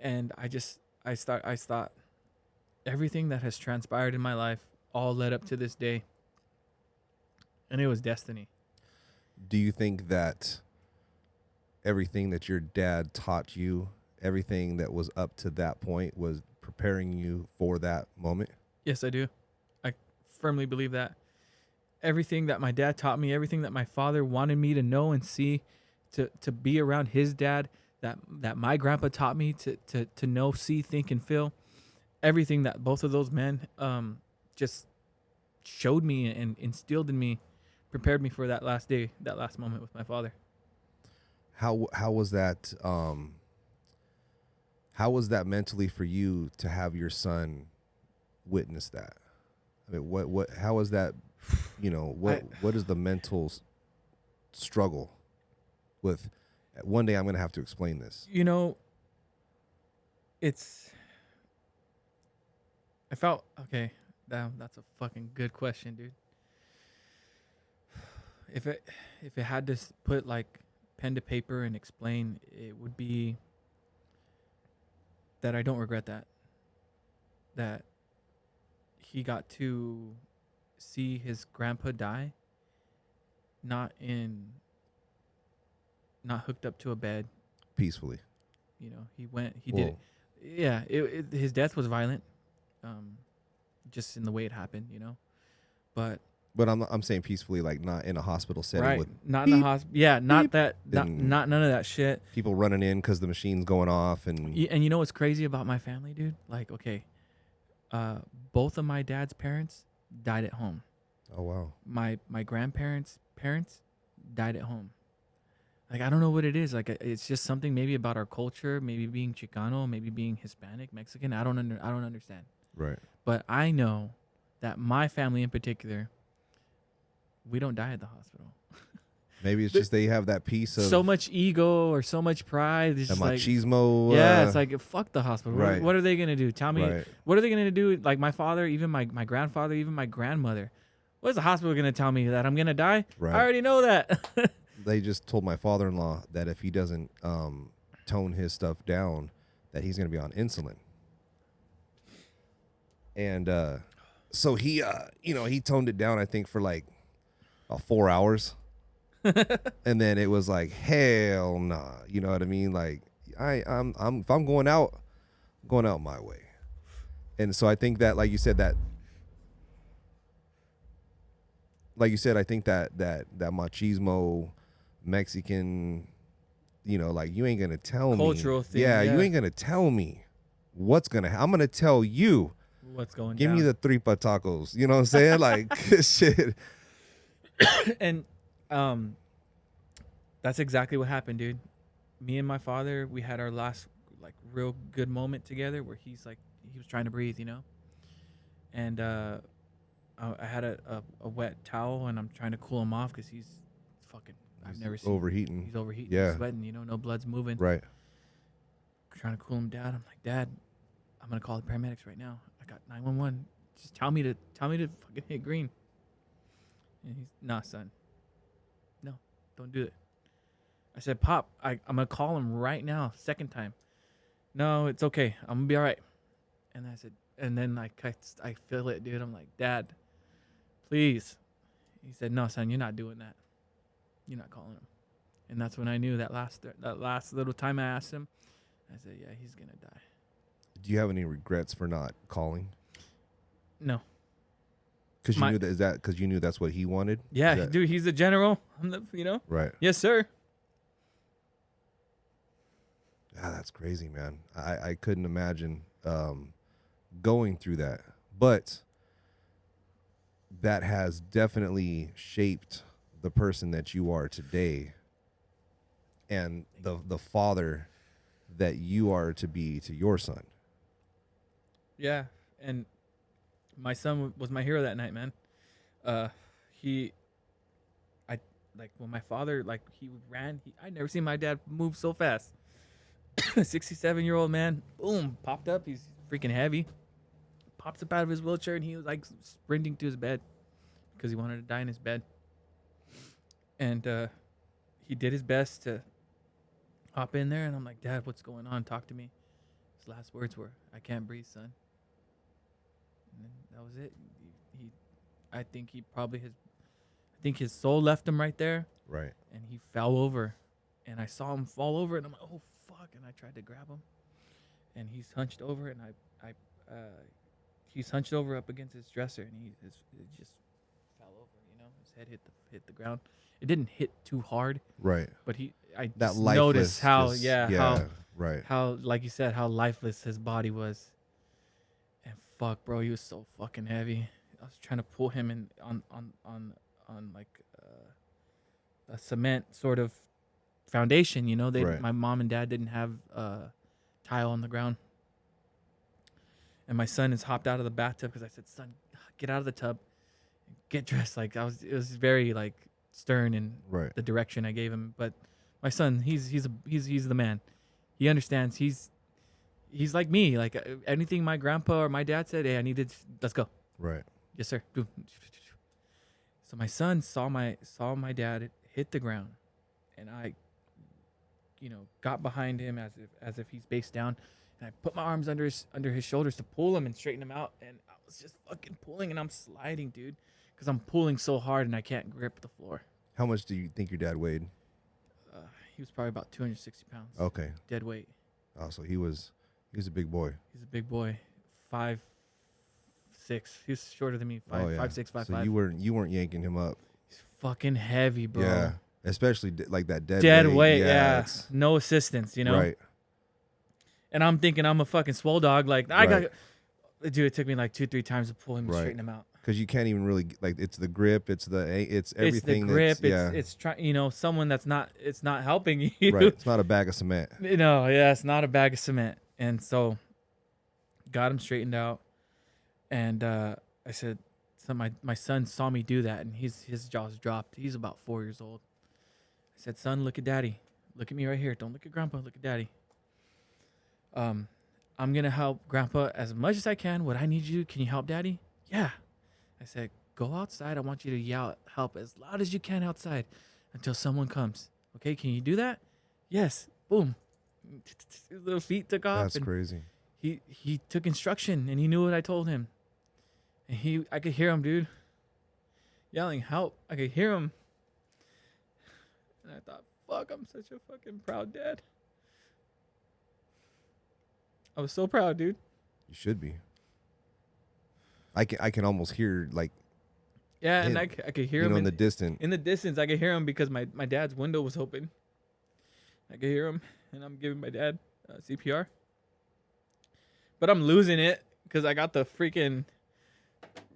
And I thought everything that has transpired in my life all led up to this day, and it was destiny. Do you think that everything that your dad taught you, everything that was up to that point, was preparing you for that moment? Yes, I do. I firmly believe that. Everything that my dad taught me, everything that my father wanted me to know and see, to be around his dad, that my grandpa taught me to know, see, think, and feel, everything that both of those men just showed me and instilled in me, prepared me for that last day, that last moment with my father. How was that? How was that mentally for you to have your son witness that? I mean, what? How was that? You know, what is the mental struggle with? One day I'm going to have to explain this. You know, I felt okay. Damn, that's a fucking good question, dude. If it had to put like pen to paper and explain, it would be that I don't regret that. That he got to see his grandpa die, not hooked up to a bed. Peacefully. You know, he did it. Yeah, his death was violent, just in the way it happened, you know. But I'm saying peacefully, like not in a hospital setting, right, with not in the hospital. Yeah, not that, and not none of that shit. people running in because the machine's going off, and And you know what's crazy about my family, dude? Like, okay, both of my dad's parents died at home. oh wow, My grandparents' parents died at home. Like, I don't know what it is. Like, it's just something maybe about our culture, maybe being Chicano, maybe being Hispanic, Mexican. I don't understand. right? But I know that my family in particular, we don't die at the hospital. Maybe it's just they have that piece of So much ego or so much pride. It's that just like, machismo. yeah, it's like, fuck the hospital. Right. What are they gonna do? Tell me, Right. what are they gonna do? Like my father, even my grandfather, even my grandmother. What is the hospital gonna tell me, that I'm gonna die? Right. I already know that. They just told my father-in-law that if he doesn't tone his stuff down, that he's going to be on insulin. And so he, he toned it down, I think, for like 4 hours. And then it was like, hell nah. You know what I mean? Like, I'm if I'm going out my way. And so I think that, like you said, I think that machismo, Mexican, like, you ain't gonna tell Cultural me. thing, Yeah, yeah. you ain't gonna tell me what's gonna. I'm gonna tell you. What's going Give down? me the tripa tacos. You know what I'm saying? Like, shit. And that's exactly what happened, dude. Me and my father, we had our last like real good moment together where he was trying to breathe, you know. And I had a wet towel and I'm trying to cool him off because he's fucking. I've never seen. Overheating. He's overheating. Yeah. He's sweating. You know, no blood's moving. Right. Trying to cool him down. I'm like, Dad, I'm gonna call the paramedics right now. I got 911. Just tell me to fucking hit green. And he's, nah, son. No, don't do it. I said, Pop, I'm gonna call him right now. Second time. No, it's okay. I'm gonna be all right. And I said, and then I feel it, dude. I'm like, Dad, please. He said, no, son, you're not doing that. You're not calling him. And that's when I knew that last little time I asked him, I said, yeah, he's gonna die. Do you have any regrets for not calling? No. Because you knew that. Is that because you knew that's what he wanted? Yeah, dude, he's the general. I'm the, Right. Yes, sir. Ah, that's crazy, man. I couldn't imagine going through that. But that has definitely shaped the person that you are today. and the father that you are to be to your son. Yeah, and my son was my hero that night, man. He, I like when my father he ran. I never seen my dad move so fast. 67-year-old man, boom, popped up. He's freaking heavy. Pops up out of his wheelchair and he was like sprinting to his bed because he wanted to die in his bed. And he did his best to hop in there, and I'm like, Dad, what's going on? Talk to me. His last words were, I can't breathe, son. And then that was it. I think his soul left him right there. Right. And he fell over. And I saw him fall over, and I'm like, oh, fuck. And I tried to grab him. And he's hunched over, and he's hunched over up against his dresser, and it just fell over, His head hit the ground. It didn't hit too hard. Right. But I that just lifeless, noticed how, right. How, like you said, how lifeless his body was. And fuck, bro, he was so fucking heavy. I was trying to pull him in on like a cement sort of foundation, Right. My mom and dad didn't have tile on the ground. And my son has hopped out of the bathtub because I said, son, get out of the tub, get dressed. It was very like stern in Right. the direction I gave him. But my son, he's the man. He understands. He's like me. Like anything my grandpa or my dad said, hey, let's go. Right. Yes, sir. So my son saw my dad hit the ground, and I, got behind him as if he's face down, and I put my arms under his shoulders to pull him and straighten him out, and I was just fucking pulling, and I'm sliding, dude, because I'm pulling so hard and I can't grip the floor. How much do you think your dad weighed? He was probably about 260 pounds. Okay. Dead weight. Oh, so he was a big boy. He's a big boy. 5'6". He's shorter than me. 5'6", 5'5". So you weren't yanking him up. He's fucking heavy, bro. Yeah. Especially like that dead weight. Yeah. No assistance, Right. And I'm thinking I'm a fucking swole dog. Like dude, it took me like 2-3 times to pull him and straighten him out. Because you can't even really it's the grip, it's everything. It's the grip. It's trying. Someone that's not. It's not helping you. Right. It's not a bag of cement. It's not a bag of cement. And so, got him straightened out, and I said, so my son saw me do that, and his jaws dropped. He's about 4 years old. I said, son, look at daddy. Look at me right here. Don't look at grandpa. Look at daddy. I'm gonna help grandpa as much as I can. What I need you, can you help daddy? Yeah. I said, go outside. I want you to yell help as loud as you can outside until someone comes. Okay, can you do that? Yes. Boom. His little feet took off. That's crazy. He took instruction and he knew what I told him. And I could hear him, dude, yelling help. I could hear him. And I thought, fuck, I'm such a fucking proud dad. I was so proud, dude. You should be. I can almost hear yeah, and I could hear him in the distance. In the distance, I could hear him because my dad's window was open. I could hear him, and I'm giving my dad CPR. But I'm losing it because I got the freaking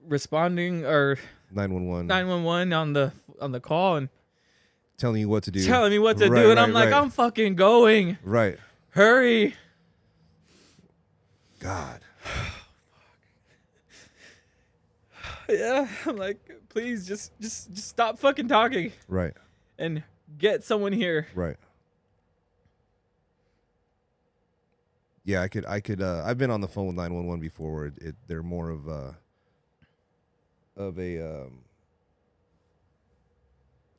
responding or 911 on the call and telling you what to do. Telling me what to do, and I'm like, I'm fucking going. Right. Hurry. God. Yeah, I'm like, please just stop fucking talking. Right. And get someone here. Right. Yeah, I could I've been on the phone with 911 before where they're more of a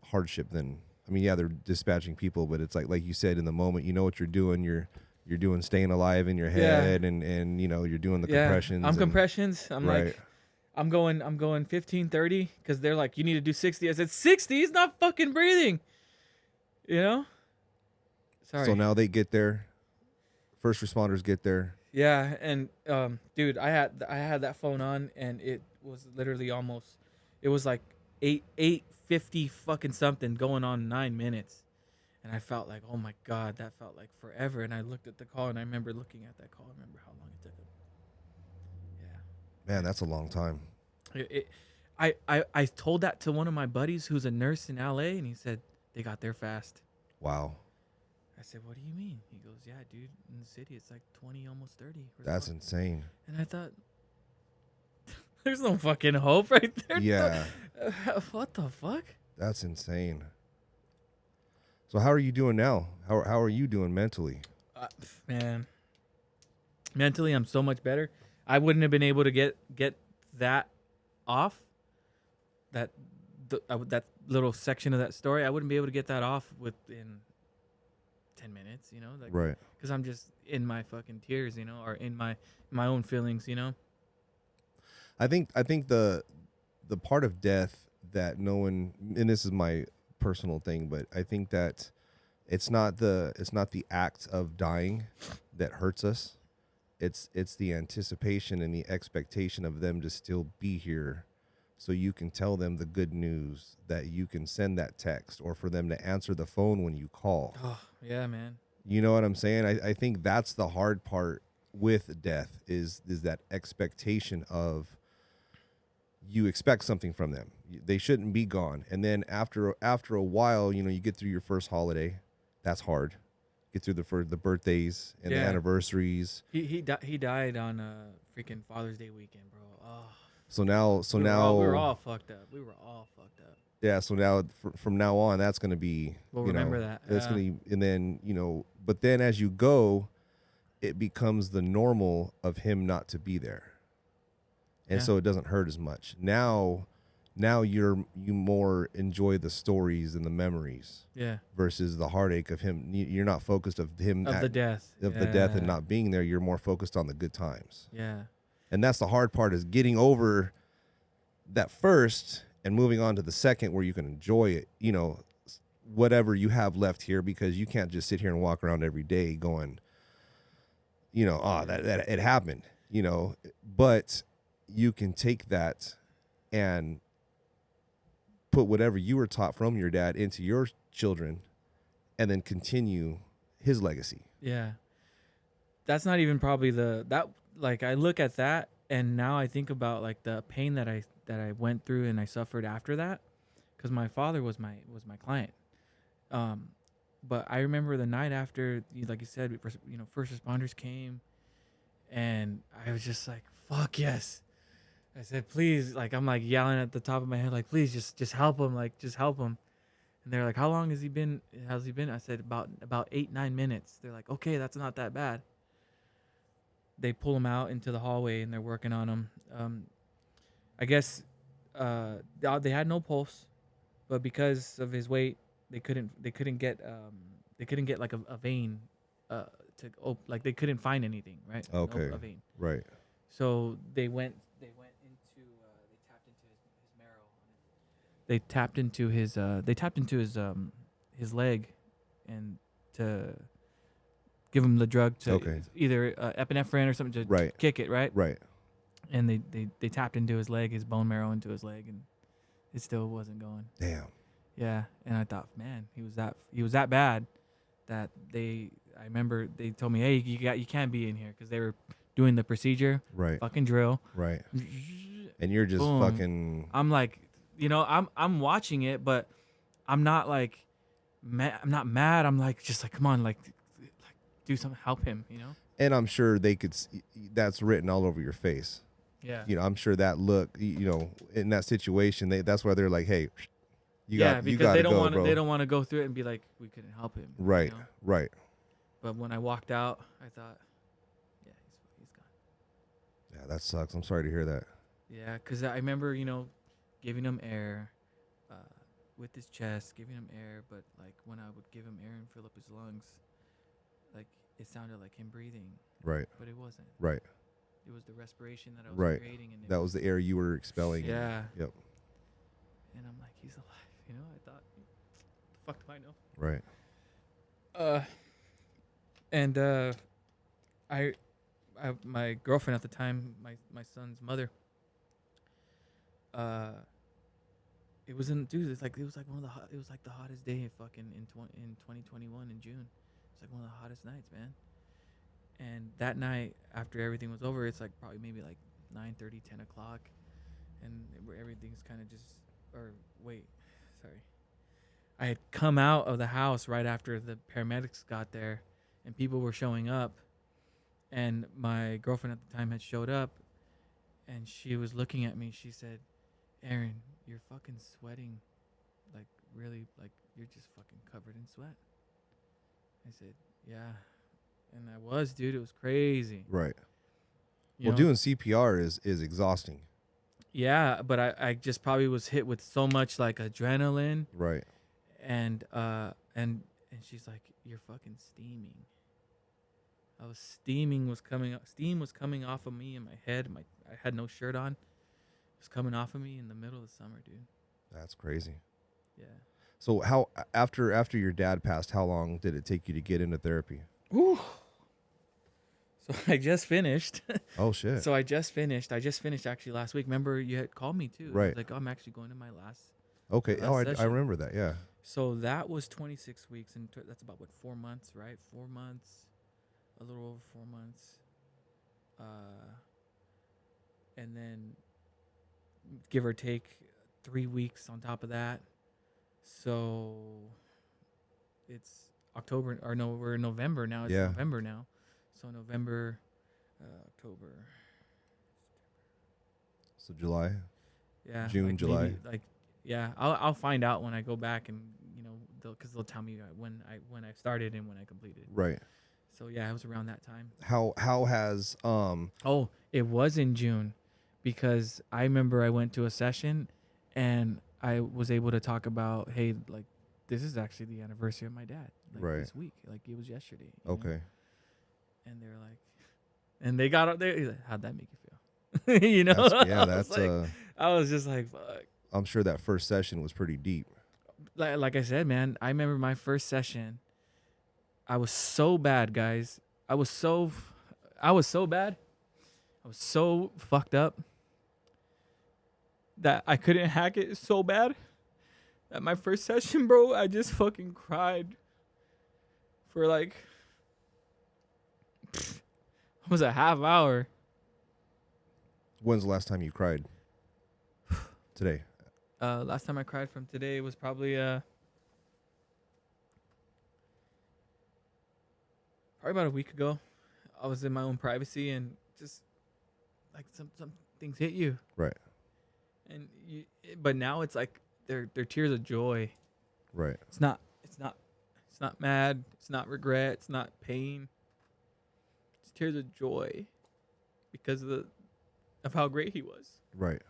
hardship than, I mean, yeah, they're dispatching people, but it's like you said, in the moment, you know what you're doing, you're doing staying alive in your head, and you're doing the compressions. I'm going 15, 30 because they're like, you need to do 60. I said, 60? He's not fucking breathing. Sorry. So now they get there. First responders get there. Yeah, and dude, I had that phone on, and it was literally it was like 8:50 fucking something going on 9 minutes. And I felt like, oh my God, that felt like forever. And I looked at the call, and I remember looking at that call. I remember how long it took him. Yeah. Man, that's a long time. I told that to one of my buddies who's a nurse in LA, and he said they got there fast. Wow. I said, what do you mean? He goes, yeah, dude, in the city, it's like 20, almost 30. That's insane. And I thought, there's no fucking hope right there. Yeah. What the fuck? That's insane. So how are you doing now? How are you doing mentally? Man, mentally, I'm so much better. I wouldn't have been able to get that off. That little section of that story, I wouldn't be able to get that off within 10 minutes, you know? Like, Right. because I'm just in my fucking tears, you know, or in my own feelings, you know? I think the part of death that no one, and this is my personal thing, but I think that it's not the act of dying that hurts us. It's the anticipation and the expectation of them to still be here, so you can tell them the good news, that you can send that text, or for them to answer the phone when you call. Oh, yeah, man. You know what I'm saying? I think that's the hard part with death is that expectation of, you expect something from them. They shouldn't be gone. And then after a while, you know, you get through your first holiday. That's hard. Get through the birthdays and the anniversaries. He died on freaking Father's Day weekend, bro. Oh. So now we were all fucked up. Yeah. So now from now on, that's going to be. We'll remember that. That's going to, and then but then as you go, it becomes the normal of him not to be there. And so it doesn't hurt as much. Now you more enjoy the stories and the memories. Yeah. Versus the heartache of him. You're not focused of him the death. The death and not being there. You're more focused on the good times. Yeah. And that's the hard part, is getting over that first and moving on to the second, where you can enjoy it, you know, whatever you have left here, because you can't just sit here and walk around every day going, you know, that it happened, you know, but you can take that and put whatever you were taught from your dad into your children, and then continue his legacy. Yeah. That's not even probably like, I look at that, and now I think about like the pain that I went through and I suffered after that, because my father was my client. But I remember the night after, like you said, you know, first responders came, and I was just like, fuck yes. I said, please, like, I'm like yelling at the top of my head, like, please just help him, like, just help him. And they're like, how long has he been? I said, about 8-9 minutes. They're like, okay, that's not that bad. They pull him out into the hallway, and they're working on him. I guess they had no pulse, but because of his weight, they couldn't get like a vein like, they couldn't find anything, right? Okay. No, a vein. Right. So they went into they tapped into his marrow. They tapped into his leg, and to give him the drug to either epinephrine or something to kick it, right? Right. And they tapped into his leg, his bone marrow into his leg, and it still wasn't going. Damn. Yeah, and I thought, man, he was that bad that I remember they told me, hey, you can't be in here, because they were doing the procedure, right? Fucking drill, right? And you're just boom. Fucking. I'm like, you know, I'm watching it, but I'm not like, I'm not mad. I'm like, just like, come on, like do something, help him, you know. And I'm sure they could. That's written all over your face. Yeah. You know, I'm sure that look, you know, in that situation, that's why they're like, hey, because they don't want to. They don't want to go through it and be like, we couldn't help him. Right. You know? Right. But when I walked out, I thought, yeah, he's gone. Yeah, that sucks. I'm sorry to hear that. Yeah, because I remember, you know, giving him air with his chest, giving him air. But, like, when I would give him air and fill up his lungs, like, it sounded like him breathing. Right. But it wasn't. Right. It was the respiration that I was creating. And that was the air you were expelling. Yeah. Yep. And I'm like, he's alive. You know, I thought, the fuck do I know? Right. I my girlfriend at the time, my son's mother. It was like one of the it was like the hottest day fucking in 2021 in June. It's like one of the hottest nights, man. And that night, after everything was over, it's like probably maybe like 9:30, 10 o'clock, and everything's kind of just. Or wait, sorry. I had come out of the house right after the paramedics got there, and people were showing up, and my girlfriend at the time had showed up, and she was looking at me. She said, "Aaron, you're fucking sweating, like really, like you're just fucking covered in sweat." I said, "Yeah," and I was, dude. It was crazy. Right. You Well, know? doing CPR is exhausting. Yeah, but I just probably was hit with so much like adrenaline, Right. and she's like, "You're fucking steaming." I was steaming was coming steam was coming off of me in my head. I had no shirt on. It was coming off of me in the middle of the summer, dude. That's crazy. Yeah. So how after your dad passed, how long did it take you to get into therapy? Ooh. So I just finished. Oh shit. So I just finished actually last week. Remember you had called me too. Right. Like, oh, I'm actually going to my last. Okay. last Oh, I session. remember that. Yeah. So that was 26 weeks, and that's about what, 4 months, right? 4 months, a little over 4 months. And then give or take 3 weeks on top of that. So it's October, or no, we're in November now. It's Yeah. November now. So November, October. So July. Yeah. June, like July. maybe, like, yeah, I'll find out when I go back, and because they'll tell me when I started and when I completed. Right. So yeah, it was around that time. How has Oh, it was in June, because I remember I went to a session, and I was able to talk about, hey, like, this is actually the anniversary of my dad. Like, Right. this week, like it was yesterday. you know? okay. And they're like, and they got up there. He's like, how'd that make you feel? You know? I was just like, fuck. I'm sure that first session was pretty deep. Like I said, man, I remember my first session. I was so bad, guys. I was so bad. I was so fucked up that I couldn't hack it so bad. At my first session, bro, I just fucking cried for like almost a half hour. When's the last time you cried? Today. Last time I cried from today was probably about a week ago. I was in my own privacy, and just like some things hit you, Right. and but now it's like they're tears of joy. Right. It's not mad. It's not regret. It's not pain. It's tears of joy because of how great he was. Right.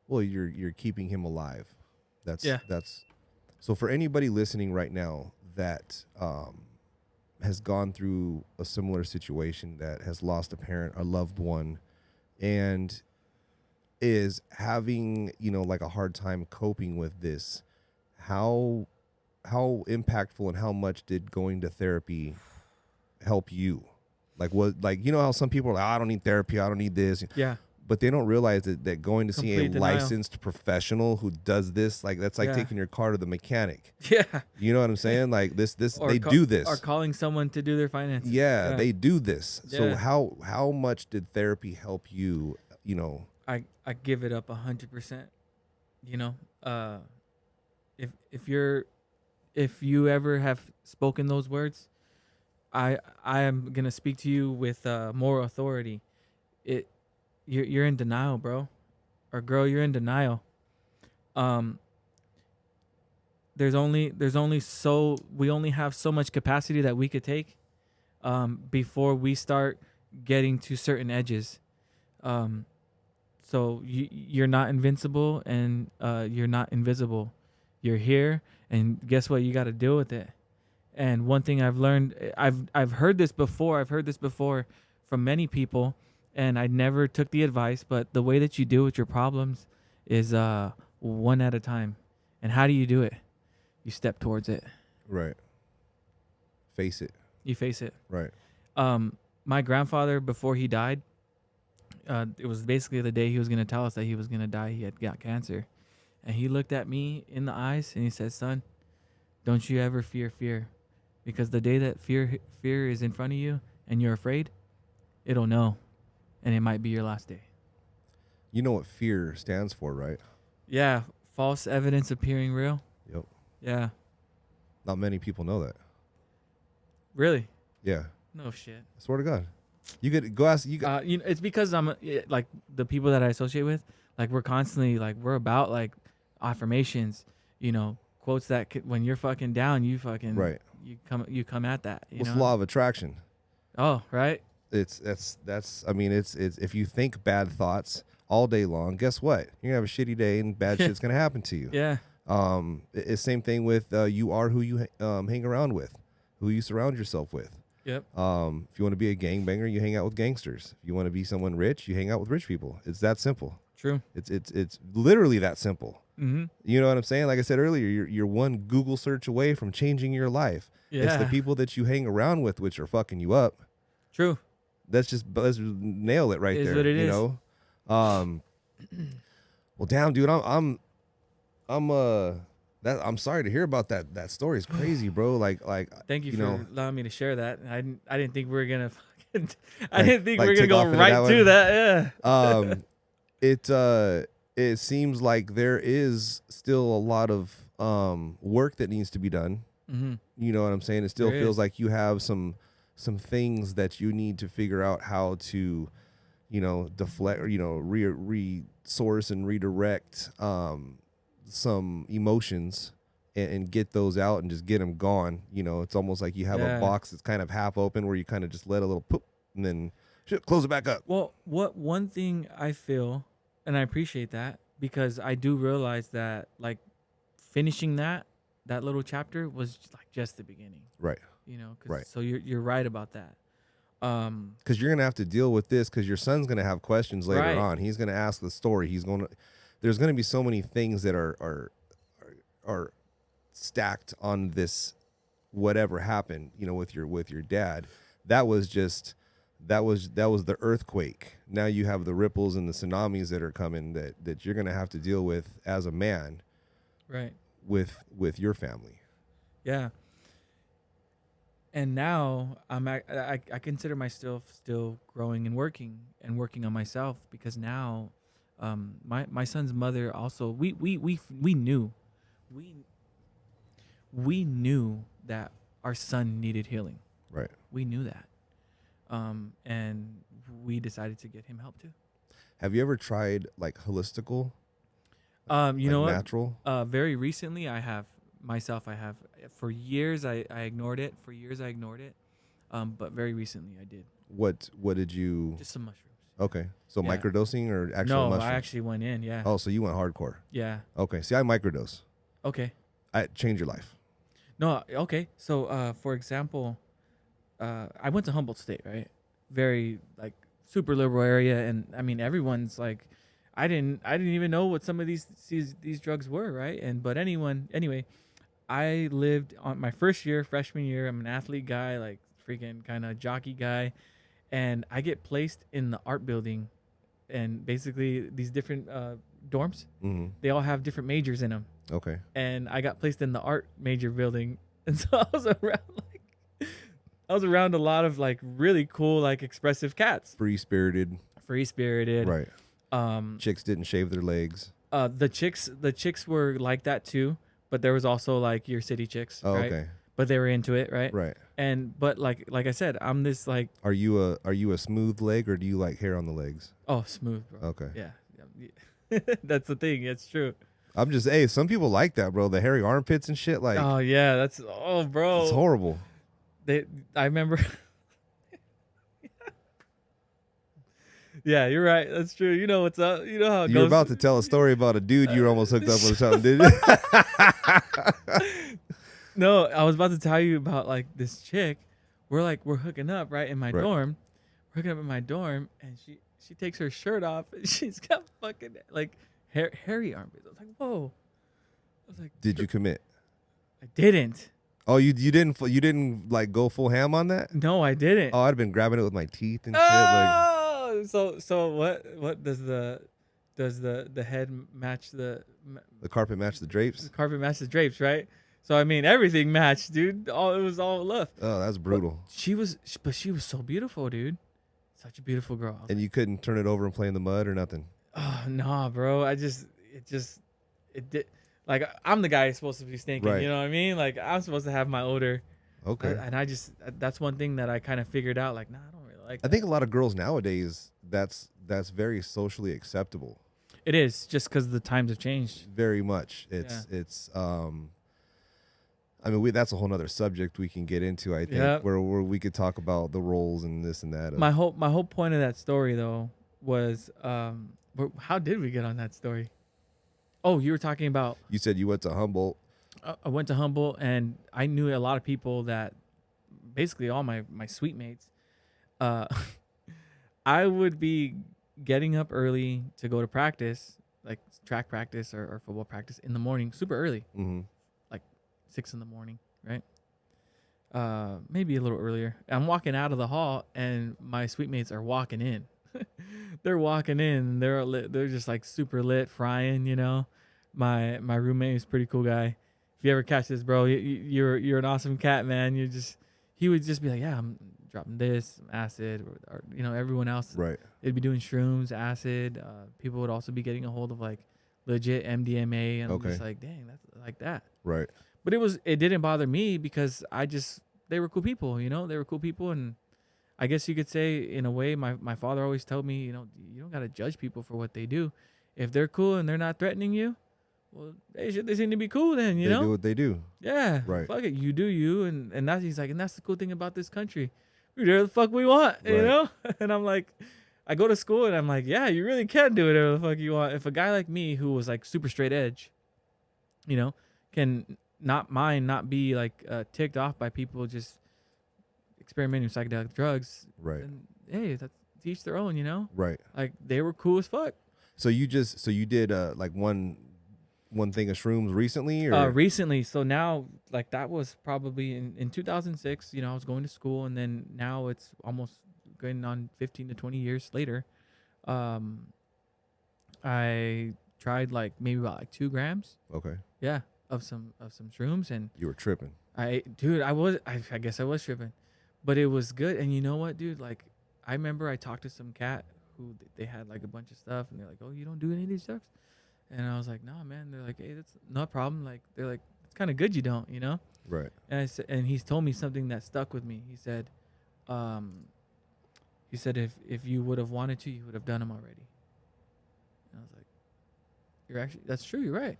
Well, you're keeping him alive. That's so for anybody listening right now that has gone through a similar situation, that has lost a parent, a loved one, and is having, like a hard time coping with this, how impactful and how much did going to therapy help you? Like, how some people are like, I don't need therapy, I don't need this. Yeah. But they don't realize that going to see a Complete denial. licensed professional who does this, like, that's like taking your car to the mechanic. Yeah. You know what I'm saying? Like this Or they do this. Or calling someone to do their finances. Yeah, they do this. So Yeah. how much did therapy help you? I give it up 100%. If you ever have spoken those words, I am gonna speak to you with more authority. You're in denial, bro, or girl, you're in denial. There's only we only have so much capacity that we could take before we start getting to certain edges. So you're not invincible, and you're not invisible. You're here, and guess what? You got to deal with it. And one thing I've learned, I've heard this before. I've heard this before from many people, and I never took the advice. But the way that you deal with your problems is one at a time. And how do you do it? You step towards it. Right. Face it. You face it. Right. My grandfather, before he died, it was basically the day he was going to tell us that he was going to die. He had got cancer. And he looked at me in the eyes and he said, son, don't you ever fear fear. Because the day that fear is in front of you and you're afraid, it'll know. And it might be your last day. You know what fear stands for, right? Yeah. False evidence appearing real. Yep. Yeah. Not many people know that. Really? Yeah. No shit. I swear to God. You could go ask. You know, it's because like the people that I associate with, like we're constantly like we're about like affirmations, you know, quotes that when you're fucking down, you fucking right. you come at that. You What's know? law of attraction? Oh, right. That's. I mean, it's if you think bad thoughts all day long, guess what? You're gonna have a shitty day, and bad shit's gonna happen to you. Yeah. It's same thing with you are who you hang around with, who you surround yourself with. Yep. If you want to be a gangbanger, you hang out with gangsters. If you want to be someone rich, you hang out with rich people. It's that simple. True. It's literally that simple. Mm-hmm. You know what I'm saying? Like I said earlier, you're one Google search away from changing your life. Yeah. It's the people that you hang around with which are fucking you up. True. Let's nail it right It is there. what it you is. know. Well, damn, dude, I'm I'm sorry to hear about that. That story is crazy, bro. Like Thank you, for know, allowing me to share that. I didn't think we were gonna fucking. I didn't think we were gonna take go off into right to that. Yeah. It seems like there is still a lot of work that needs to be done. Mm-hmm. You know what I'm saying? It still There feels is. like you have some things that you need to figure out how to, you know, deflect or, you know, resource and redirect some emotions and get those out and just get them gone. You know, it's almost like you have a box that's kind of half open where you kind of just let a little poop and then close it back up. Well, one thing I feel, and I appreciate that because I do realize that like finishing that little chapter was just the beginning. Right. You know, Right. So you're right about that. Because you're gonna have to deal with this because your son's gonna have questions later Right. on. He's gonna ask the story. There's gonna be so many things that are stacked on this whatever happened, you know, with your dad. That was the earthquake. Now you have the ripples and the tsunamis that are coming that you're gonna have to deal with as a man, Right. with your family. Yeah. And now I consider myself still growing and working on myself because now, my son's mother also we knew that our son needed healing. Right. We knew that, and we decided to get him help too. Have you ever tried like holistical? You know what? Natural. Very recently, I have for years I ignored it. But very recently I did. What did you? Just some mushrooms. Okay, so Yeah. microdosing or actual No, mushrooms? I actually went in. Yeah. Oh, so you went hardcore. Yeah. Okay, see, I microdose. Okay. I changed your life. No. Okay. So, for example, I went to Humboldt State, right? Very like super liberal area, and I mean everyone's like, I didn't even know what some of these drugs were, right? But anyway, I lived on my first year, freshman year. I'm an athlete guy, like freaking kind of jockey guy, and I get placed in the art building, and basically these different dorms, Mm-hmm. they all have different majors in them, Okay. and I got placed in the art major building, and so I was around a lot of like really cool, like expressive cats, Free spirited. Right. Chicks didn't shave their legs. The chicks were like that too, but there was also like your city chicks, Oh, right? okay. But they were into it, right? Right. But like I said, I'm this like, Are you a smooth leg or do you like hair on the legs? oh, smooth, bro. Okay. Yeah. That's the thing. It's true. I'm just some people like that, bro. The hairy armpits and shit. Like, Oh yeah, bro. it's horrible. I remember. Yeah, you're right. That's true. You know what's up. You know how it You're goes. about to tell a story about a dude you were almost hooked up with or something, did you? No, I was about to tell you about like this chick. We're hooking up right in my Right. dorm. We're hooking up in my dorm, and she takes her shirt off, and she's got fucking like hairy armpits. I was like, whoa. I was like, Did you commit? I didn't. Oh, you didn't like go full ham on that? No, I didn't. Oh, I'd been grabbing it with my teeth and shit. Like, So what does the head match the carpet match the drapes. the carpet match the drapes, right? So I mean everything matched, dude. It was all love. Oh, that's brutal. She was so beautiful, dude. Such a beautiful girl. And you couldn't turn it over and play in the mud or nothing. Oh, nah, bro. It did. Like I'm the guy who's supposed to be stinking. Right. You know what I mean? Like I'm supposed to have my odor. Okay. And I just that's one thing that I kind of figured out. Like, nah, I don't really like. I That. think a lot of girls nowadays that's very socially acceptable. It is just because the times have changed. Very much. It's I mean, that's a whole nother subject we can get into. I think where we could talk about the roles and this and that. My whole point of that story though was how did we get on that story? Oh, you were talking about. You said you went to Humboldt. I went to Humboldt and I knew a lot of people that basically all my suite mates. I would be getting up early to go to practice, like track practice or football practice in the morning, super early, like 6 a.m, right? Maybe a little earlier. I'm walking out of the hall and my suite mates are walking in. They're walking in. They're lit, they're just like super lit, frying. You know, my roommate is a pretty cool guy. If you ever catch this, bro, you're an awesome cat, man. He would just be like, yeah, I'm dropping this acid, or you know, everyone else. Right. They'd be doing shrooms, acid. People would also be getting a hold of like legit MDMA, and I'm just like, dang, that's like that. Right. But it didn't bother me because they were cool people, you know, and I guess you could say in a way, my father always told me, you know, you don't got to judge people for what they do. If they're cool and they're not threatening you, well, they seem to be cool then, you know? They do what they do. Yeah. Right. Fuck it. You do you. And that's, he's like, and that's the cool thing about this country. We do whatever the fuck we want, you know? And I'm like, I go to school and I'm like, yeah, you really can do whatever the fuck you want. If a guy like me who was like super straight edge, you know, can not be like ticked off by people just experimenting with psychedelic drugs. Right. And hey, that's teach their own, you know? Right. Like they were cool as fuck. So you did like one thing of shrooms recently, or recently. So now, like that was probably in 2006. You know, I was going to school, and then now it's almost going on 15 to 20 years later. I tried like maybe about like 2 grams. Okay. Yeah, of some shrooms, and you were tripping. I guess I was tripping, but it was good. And you know what, dude? Like I remember I talked to some cat who they had like a bunch of stuff, and they're like, "Oh, you don't do any of these drugs?" And I was like, "No, man." They're like, "Hey, that's no problem." Like they're like, "It's kind of good you don't, you know?" Right. And I said, and he's told me something that stuck with me. He said, if you would have wanted to, you would have done them already. And I was like, that's true. You're right.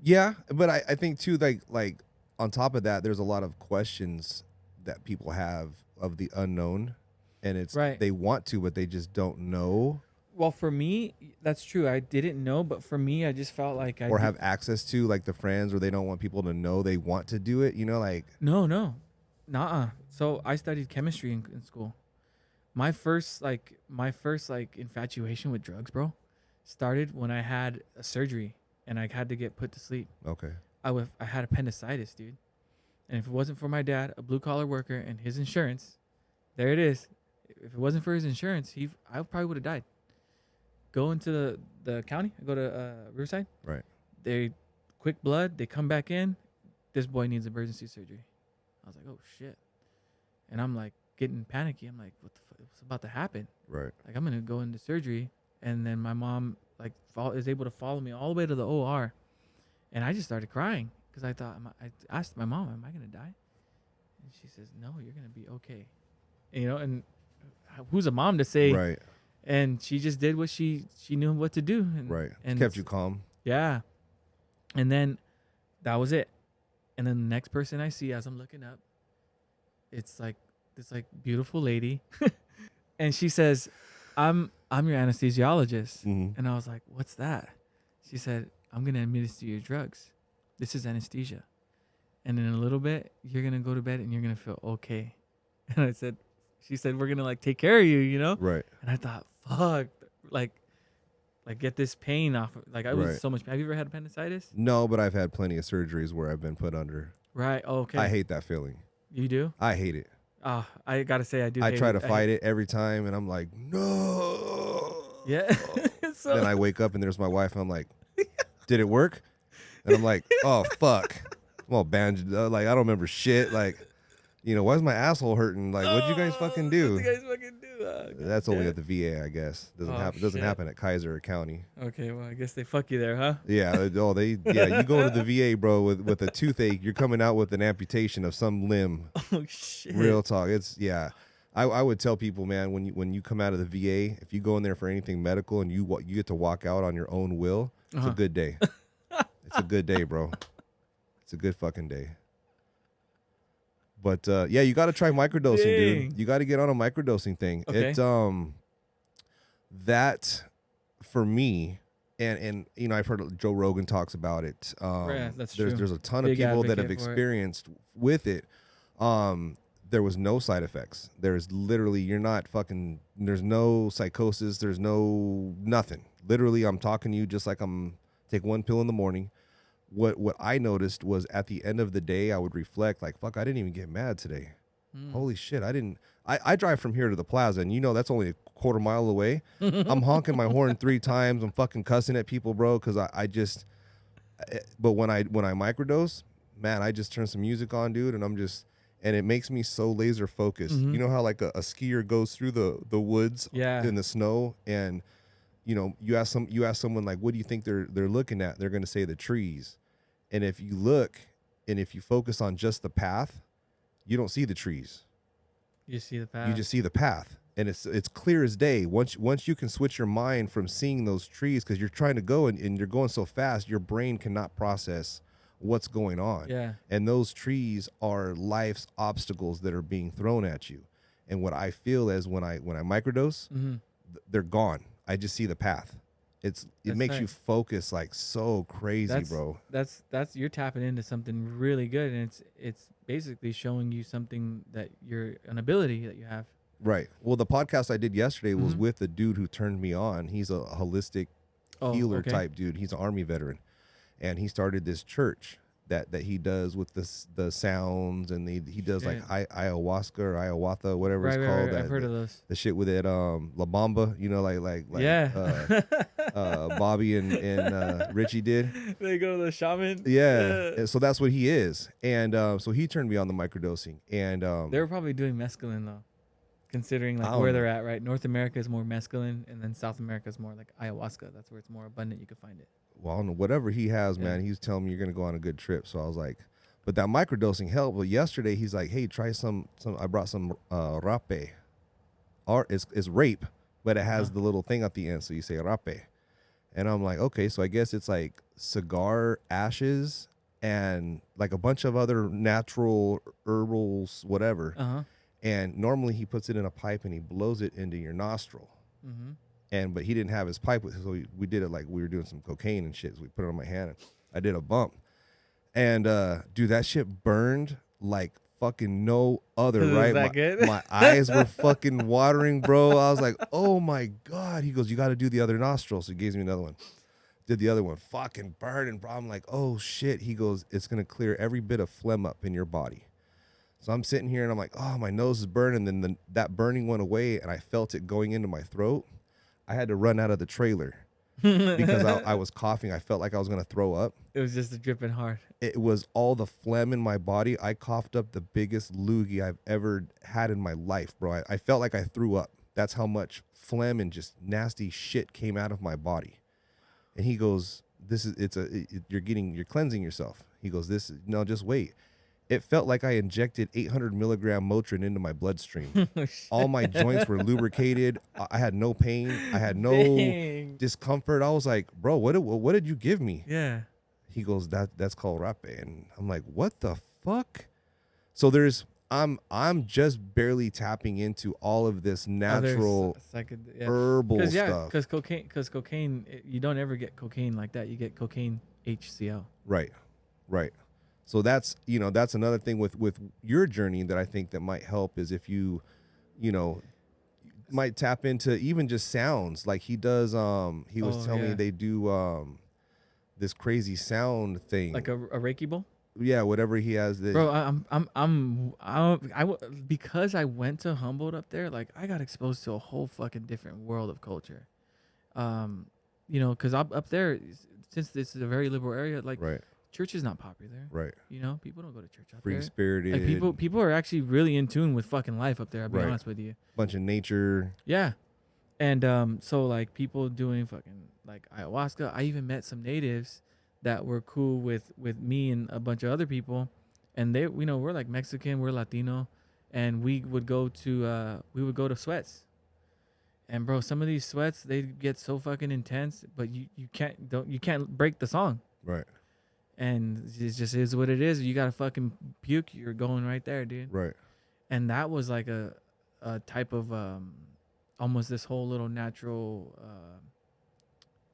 Yeah, but I think too, like on top of that, there's a lot of questions that people have of the unknown, and it's they want to, but they just don't know. Well, for me, that's true. I didn't know, but for me, I just felt like I have access to, like the friends, where they don't want people to know they want to do it. You know, like no, nuh-uh. So I studied chemistry in school. My first infatuation with drugs, bro, started when I had a surgery and I had to get put to sleep. Okay. I had appendicitis, dude. And if it wasn't for my dad, a blue collar worker, and his insurance, there it is. If it wasn't for his insurance, I probably would have died. Go into the county, I go to Riverside. Right. They quick blood, they come back in. This boy needs emergency surgery. I was like, oh shit. And I'm like getting panicky. I'm like, what the fuck? What's about to happen? Right. Like I'm gonna go into surgery, and then my mom like is able to follow me all the way to the OR, and I just started crying because I thought I asked my mom, "Am I gonna die?" And she says, "No, you're gonna be okay." And, you know, and who's a mom to say? Right. And she just did what she knew what to do. And, right. And kept you calm. Yeah. And then that was it. And then the next person I see as I'm looking up, it's like this like beautiful lady, and she says, "I'm your anesthesiologist." Mm-hmm. And I was like, "What's that?" She said, "I'm gonna administer your drugs. This is anesthesia, and in a little bit you're gonna go to bed and you're gonna feel okay." And she said, "We're gonna like take care of you, you know?" Right. And I thought, fuck, like get this pain off. Like I was so much. Have you ever had appendicitis? No, but I've had plenty of surgeries where I've been put under. Right. Okay. I hate that feeling. You do? I hate it. I gotta say I do. I try to fight it every time, and I'm like, no. Yeah. Then I wake up and there's my wife, and I'm like, did it work? And I'm like, oh fuck, I'm all bandaged. Like I don't remember shit. Like, you know, why is my asshole hurting? Like, what'd you guys fucking do? What you guys fucking fucking do? That's only at the VA, I guess. Doesn't happen at Kaiser County. Okay, well, I guess they fuck you there, huh? Yeah. You go to the VA, bro, with a toothache, you're coming out with an amputation of some limb. Oh shit. Real talk. I would tell people, man, when you come out of the VA, if you go in there for anything medical and you get to walk out on your own will, it's a good day. It's a good day, bro. It's a good fucking day. But yeah, you got to try microdosing, dude. You got to get on a microdosing thing. Okay. That for me, and you know, I've heard Joe Rogan talks about it. Yeah, that's true. There's a ton of people that have experienced with it. There was no side effects. There's literally, there's no psychosis. There's no nothing. Literally, I'm talking to you just like take one pill in the morning. What I noticed was at the end of the day, I would reflect like, fuck, I didn't even get mad today. Holy shit, I drive from here to the plaza, and you know that's only a quarter mile away. I'm honking my horn 3 times. I'm fucking cussing at people, bro, because but when I microdose, man, I just turn some music on, dude, and it makes me so laser focused. You know how like a skier goes through the woods in the snow, and you know, you ask someone like, what do you think they're looking at? They're going to say the trees. And if you look and if you focus on just the path, you don't see the trees. You see the path. You just see the path. And it's clear as day. Once you can switch your mind from seeing those trees, because you're trying to go and you're going so fast, your brain cannot process what's going on. Yeah. And those trees are life's obstacles that are being thrown at you. And what I feel is when I microdose, they're gone. I just see the path. It makes you focus like so crazy, bro. That's you're tapping into something really good, and it's basically showing you something that an ability that you have. Right. Well, the podcast I did yesterday was with the dude who turned me on. He's a holistic healer type dude. He's an Army veteran, and he started this church that he does with the sounds, and he does like ayahuasca or ayahuasca, whatever it's called. Right. I've heard of those. The shit with it, La Bamba, you know, like yeah. Bobby and Richie did. They go to the shaman. Yeah. And so that's what he is, and so he turned me on the microdosing, and they were probably doing mescaline though, considering like where they're at. Right, North America is more mescaline, and then South America is more like ayahuasca. That's where it's more abundant. You can find it. Well, I don't know, whatever he has, man, he's telling me you're going to go on a good trip. So I was like, but that microdosing helped. But yesterday he's like, hey, try some I brought some rape. It's rape, but it has the little thing at the end. So you say rape. And I'm like, okay, so I guess it's like cigar ashes and like a bunch of other natural herbals, whatever. And normally he puts it in a pipe and he blows it into your nostril. But he didn't have his pipe with, so we did it like we were doing some cocaine and shit. So we put it on my hand, and I did a bump, and dude, that shit burned like fucking no other. Right, my eyes were fucking watering, bro. I was like, oh my god. He goes, you got to do the other nostril. So he gives me another one. Did the other one, fucking burning, bro. I'm like, oh shit. He goes, it's gonna clear every bit of phlegm up in your body. So I'm sitting here and I'm like, oh, my nose is burning. Then that burning went away, and I felt it going into my throat. I had to run out of the trailer because I was coughing. I felt like I was going to throw up. It was just dripping hard. It was all the phlegm in my body. I coughed up the biggest loogie I've ever had in my life, bro. I felt like I threw up. That's how much phlegm and just nasty shit came out of my body. And he goes, you're cleansing yourself. He goes, no, just wait. It felt like I injected 800 milligram Motrin into my bloodstream. All my joints were lubricated. I had no pain. I had no discomfort. I was like, bro, what did you give me? Yeah. He goes, that's called rape. And I'm like, what the fuck? So I'm just barely tapping into all of this natural herbal stuff. Because cocaine, you don't ever get cocaine like that. You get cocaine HCl. Right. So that's another thing with your journey that I think that might help is if you might tap into even just sounds like he does. He was telling me they do this crazy sound thing, like a Reiki bowl. Yeah, whatever he has. Bro, because I went to Humboldt up there, like I got exposed to a whole fucking different world of culture. Because up there, since this is a very liberal area, like. Right. church is not popular. Right. You know, people don't go to church out Free there. spirited. Like people are actually really in tune with fucking life up there. I'll be Right. honest with you. Bunch of nature. Yeah. And so like people doing fucking like ayahuasca. I even met some natives that were cool with me and a bunch of other people, and they, you know, we're like Mexican, we're Latino, and we would go to sweats. And bro, some of these sweats, they get so fucking intense, but you can't break the song. Right. And it just is what it is. You gotta fucking puke, you're going right there, dude. Right. And that was like a type of almost this whole little natural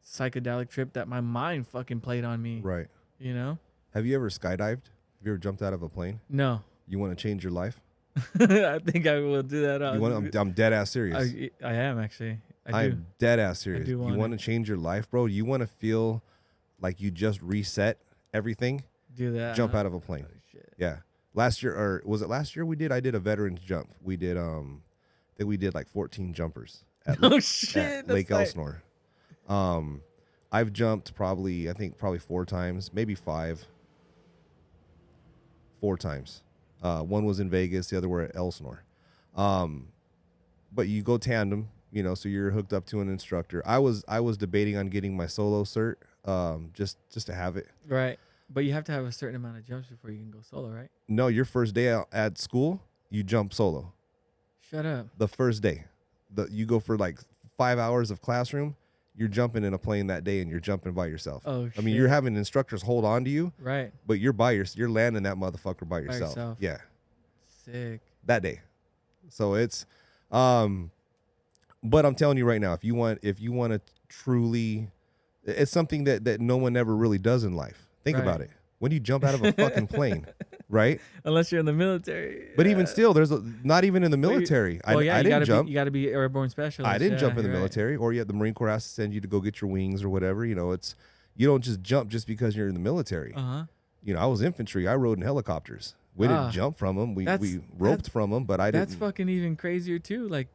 psychedelic trip that my mind fucking played on me. Right. You know? Have you ever skydived? Have you ever jumped out of a plane? No. You want to change your life? I think I will do that. I'm dead ass serious. I am actually. I'm dead ass serious. do You want want to change your life, bro? You want to feel like you just reset everything? Do that. Jump out of a plane. Oh, shit. Yeah. Last year, or was it last year I did a veterans jump. We did I think we did like 14 jumpers at Lake Elsinore. I've jumped probably 4 times, maybe 5. 4 times. One was in Vegas, the other were at Elsinore. But you go tandem, you know, so you're hooked up to an instructor. I was debating on getting my solo cert, just to have it. Right. But you have to have a certain amount of jumps before you can go solo, right? No, your first day out at school, you jump solo. Shut up. The first day. You go for like 5 hours of classroom, you're jumping in a plane that day and you're jumping by yourself. Oh, shit. I mean, you're having instructors hold on to you. Right. But you're landing that motherfucker by yourself. Yeah. Sick. That day. So it's but I'm telling you right now, if you want to truly, it's something that no one ever really does in life. Think about it. When do you jump out of a fucking plane, right? Unless you're in the military. But even still, there's not even in the military. I didn't jump. You got to be airborne specialist. I didn't jump in the military, or yet the Marine Corps has to send you to go get your wings or whatever. You know, you don't just jump just because you're in the military. You know, I was infantry. I rode in helicopters. We didn't jump from them. We roped from them, but I didn't. That's fucking even crazier too. Like,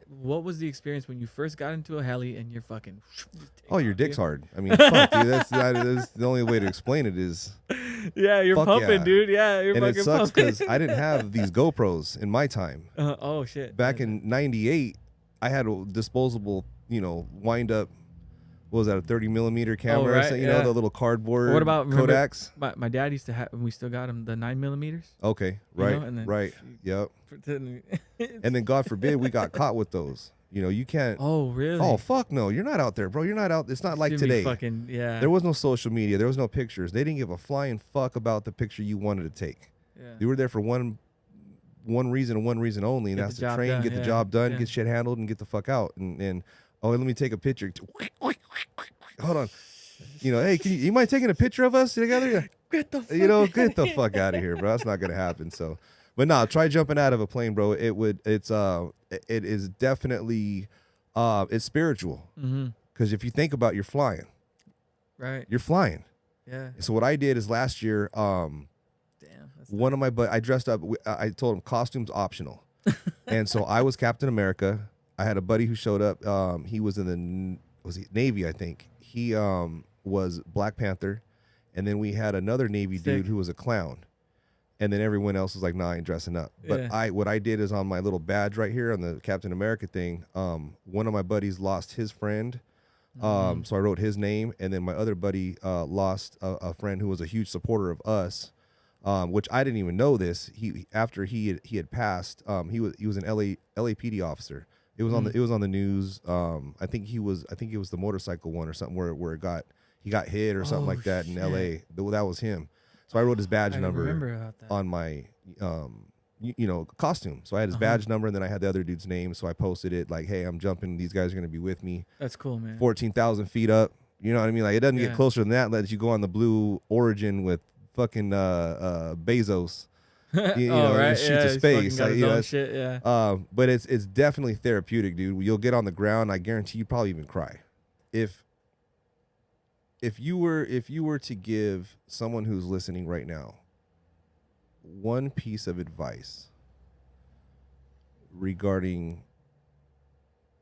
what was the experience when you first got into a heli and you're fucking? Oh, your dick's hard. I mean, fuck, dude. That's the only way to explain it is. Yeah, you're pumping, dude. Yeah, you're and fucking it sucks pumping. because I didn't have these GoPros in my time. Oh shit. Back in '98, I had a disposable, wind up. What was that, a 30 millimeter camera? Right, the little cardboard. What about Kodaks? My dad used to have, and we still got him, the 9 millimeters. Okay, right, and then right, yep. And then God forbid we got caught with those. You can't. Oh really? Oh fuck no! You're not out there, bro. You're not out. It's not like today. Fucking yeah. There was no social media. There was no pictures. They didn't give a flying fuck about the picture you wanted to take. Yeah. You were there for one reason and one reason only, and that's to train, get the job done, get shit handled, and get the fuck out. And let me take a picture. Hold on. Hey, you mind taking a picture of us together? Get the fuck get the fuck out of here, bro. That's not gonna happen. So, but no, try jumping out of a plane, bro. It is definitely it's spiritual. Because if you think about, you're flying. Right. You're flying. Yeah. So what I did is last year, damn. one of my I dressed up. I told him costumes optional, and so I was Captain America. I had a buddy who showed up. He was in the Navy, I think. He was Black Panther, and then we had another Navy dude who was a clown, and then everyone else was like, "Nah, I ain't dressing up." But what I did is on my little badge right here on the Captain America thing. One of my buddies lost his friend, so I wrote his name, and then my other buddy lost a friend who was a huge supporter of us. Which I didn't even know this. After he had passed, he was an LAPD officer. It was on the news. I think it was the motorcycle one or something where he got hit or something like that in LA. That was him. So I wrote his badge number on my costume. So I had his badge number, and then I had the other dude's name. So I posted it like, "Hey, I'm jumping. These guys are gonna be with me." That's cool, man. 14,000 feet up. You know what I mean? Like, it doesn't get closer than that unless you go on the Blue Origin with fucking Bezos. Right. Shoot to space. Shit, but it's definitely therapeutic, dude. You'll get on the ground. I guarantee you probably even cry. If you were to give someone who's listening right now one piece of advice regarding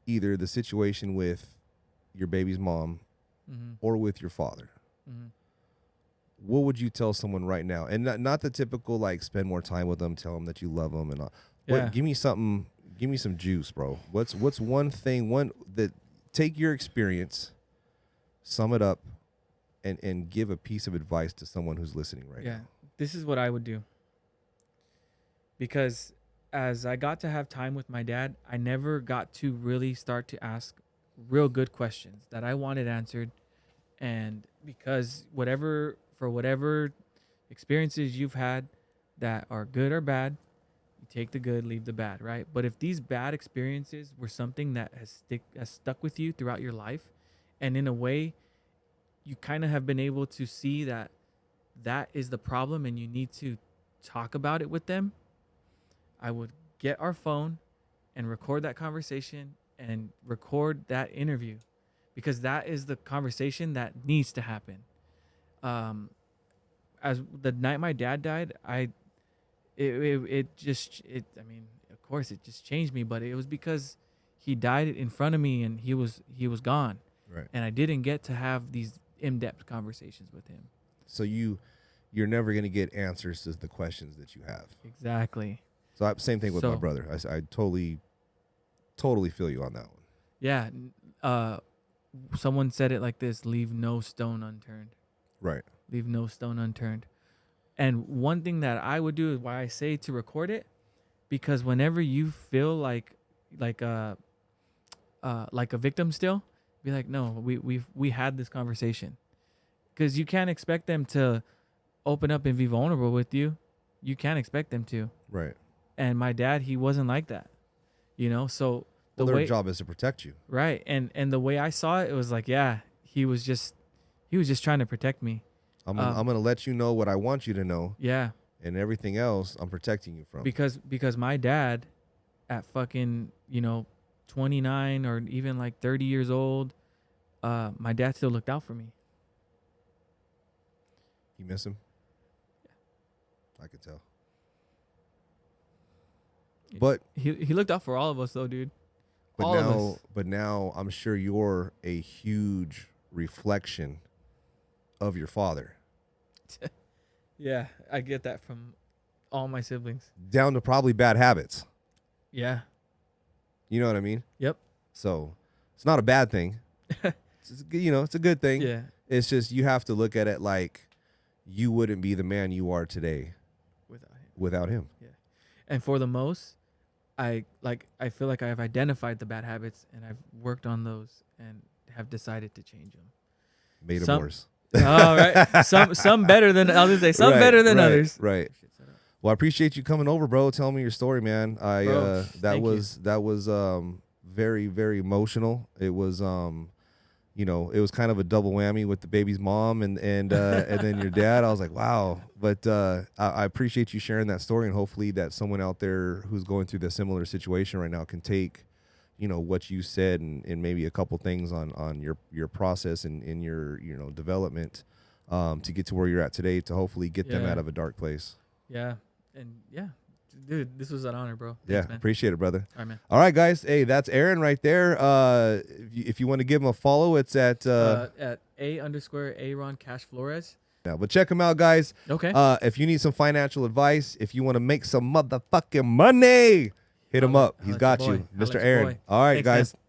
either the situation with your baby's mom or with your father, what would you tell someone right now? And not the typical like spend more time with them, tell them that you love them, and all. Yeah. Give me something. Give me some juice, bro. What's one thing? That take your experience, sum it up, and give a piece of advice to someone who's listening right now. This is what I would do. Because as I got to have time with my dad, I never got to really start to ask real good questions that I wanted answered. And because whatever experiences you've had that are good or bad, you take the good, leave the bad, right? But if these bad experiences were something that has stuck with you throughout your life, and in a way, you kind of have been able to see that is the problem and you need to talk about it with them, I would get our phone and record that conversation and record that interview, because that is the conversation that needs to happen. As the night my dad died, it just of course it just changed me, but it was because he died in front of me and he was gone. Right. And I didn't get to have these in-depth conversations with him. So you're never going to get answers to the questions that you have. Exactly. So same thing with my brother. I totally feel you on that one. Yeah. Someone said it like this: leave no stone unturned. Right. Leave no stone unturned. And one thing that I would do is why I say to record it, because whenever you feel like a victim still, be like, no, we had this conversation. Because you can't expect them to open up and be vulnerable with you. You can't expect them to. Right. And my dad, he wasn't like that. So their job is to protect you. Right. And the way I saw it was like, yeah, he was just trying to protect me. I'm gonna let you know what I want you to know. Yeah. And everything else I'm protecting you from. Because my dad at fucking, 29 or even like 30 years old, my dad still looked out for me. You miss him? Yeah. I could tell. But he looked out for all of us though, dude. But now I'm sure you're a huge reflection of your father. Yeah, I get that from all my siblings. Down to probably bad habits. Yeah. You know what I mean? Yep. So it's not a bad thing. It's a good thing. Yeah. It's just you have to look at it like you wouldn't be the man you are today without him. Yeah. And for the most, I feel like I have identified the bad habits and I've worked on those and have decided to change them. Made them worse. Oh, right. Some better than others. Better than others. Right. Well, I appreciate you coming over, bro. Telling me your story, man. That was very, very emotional. It was it was kind of a double whammy with the baby's mom and then your dad. I was like, wow. But I appreciate you sharing that story, and hopefully that someone out there who's going through the similar situation right now can take what you said and maybe a couple things on your process and in your development to get to where you're at today, to hopefully get them out of a dark place. Yeah. And yeah, dude, this was an honor, bro. Thanks, man. Appreciate it, brother. All right, man. All right, guys. Hey, that's Aaron right there. If you want to give him a follow, it's at @A_Aaron Cash Flores. Yeah, but check him out, guys. Okay. If you need some financial advice, if you want to make some motherfucking money, hit him up. He's got you, Mr. Aaron. All right, guys. Man.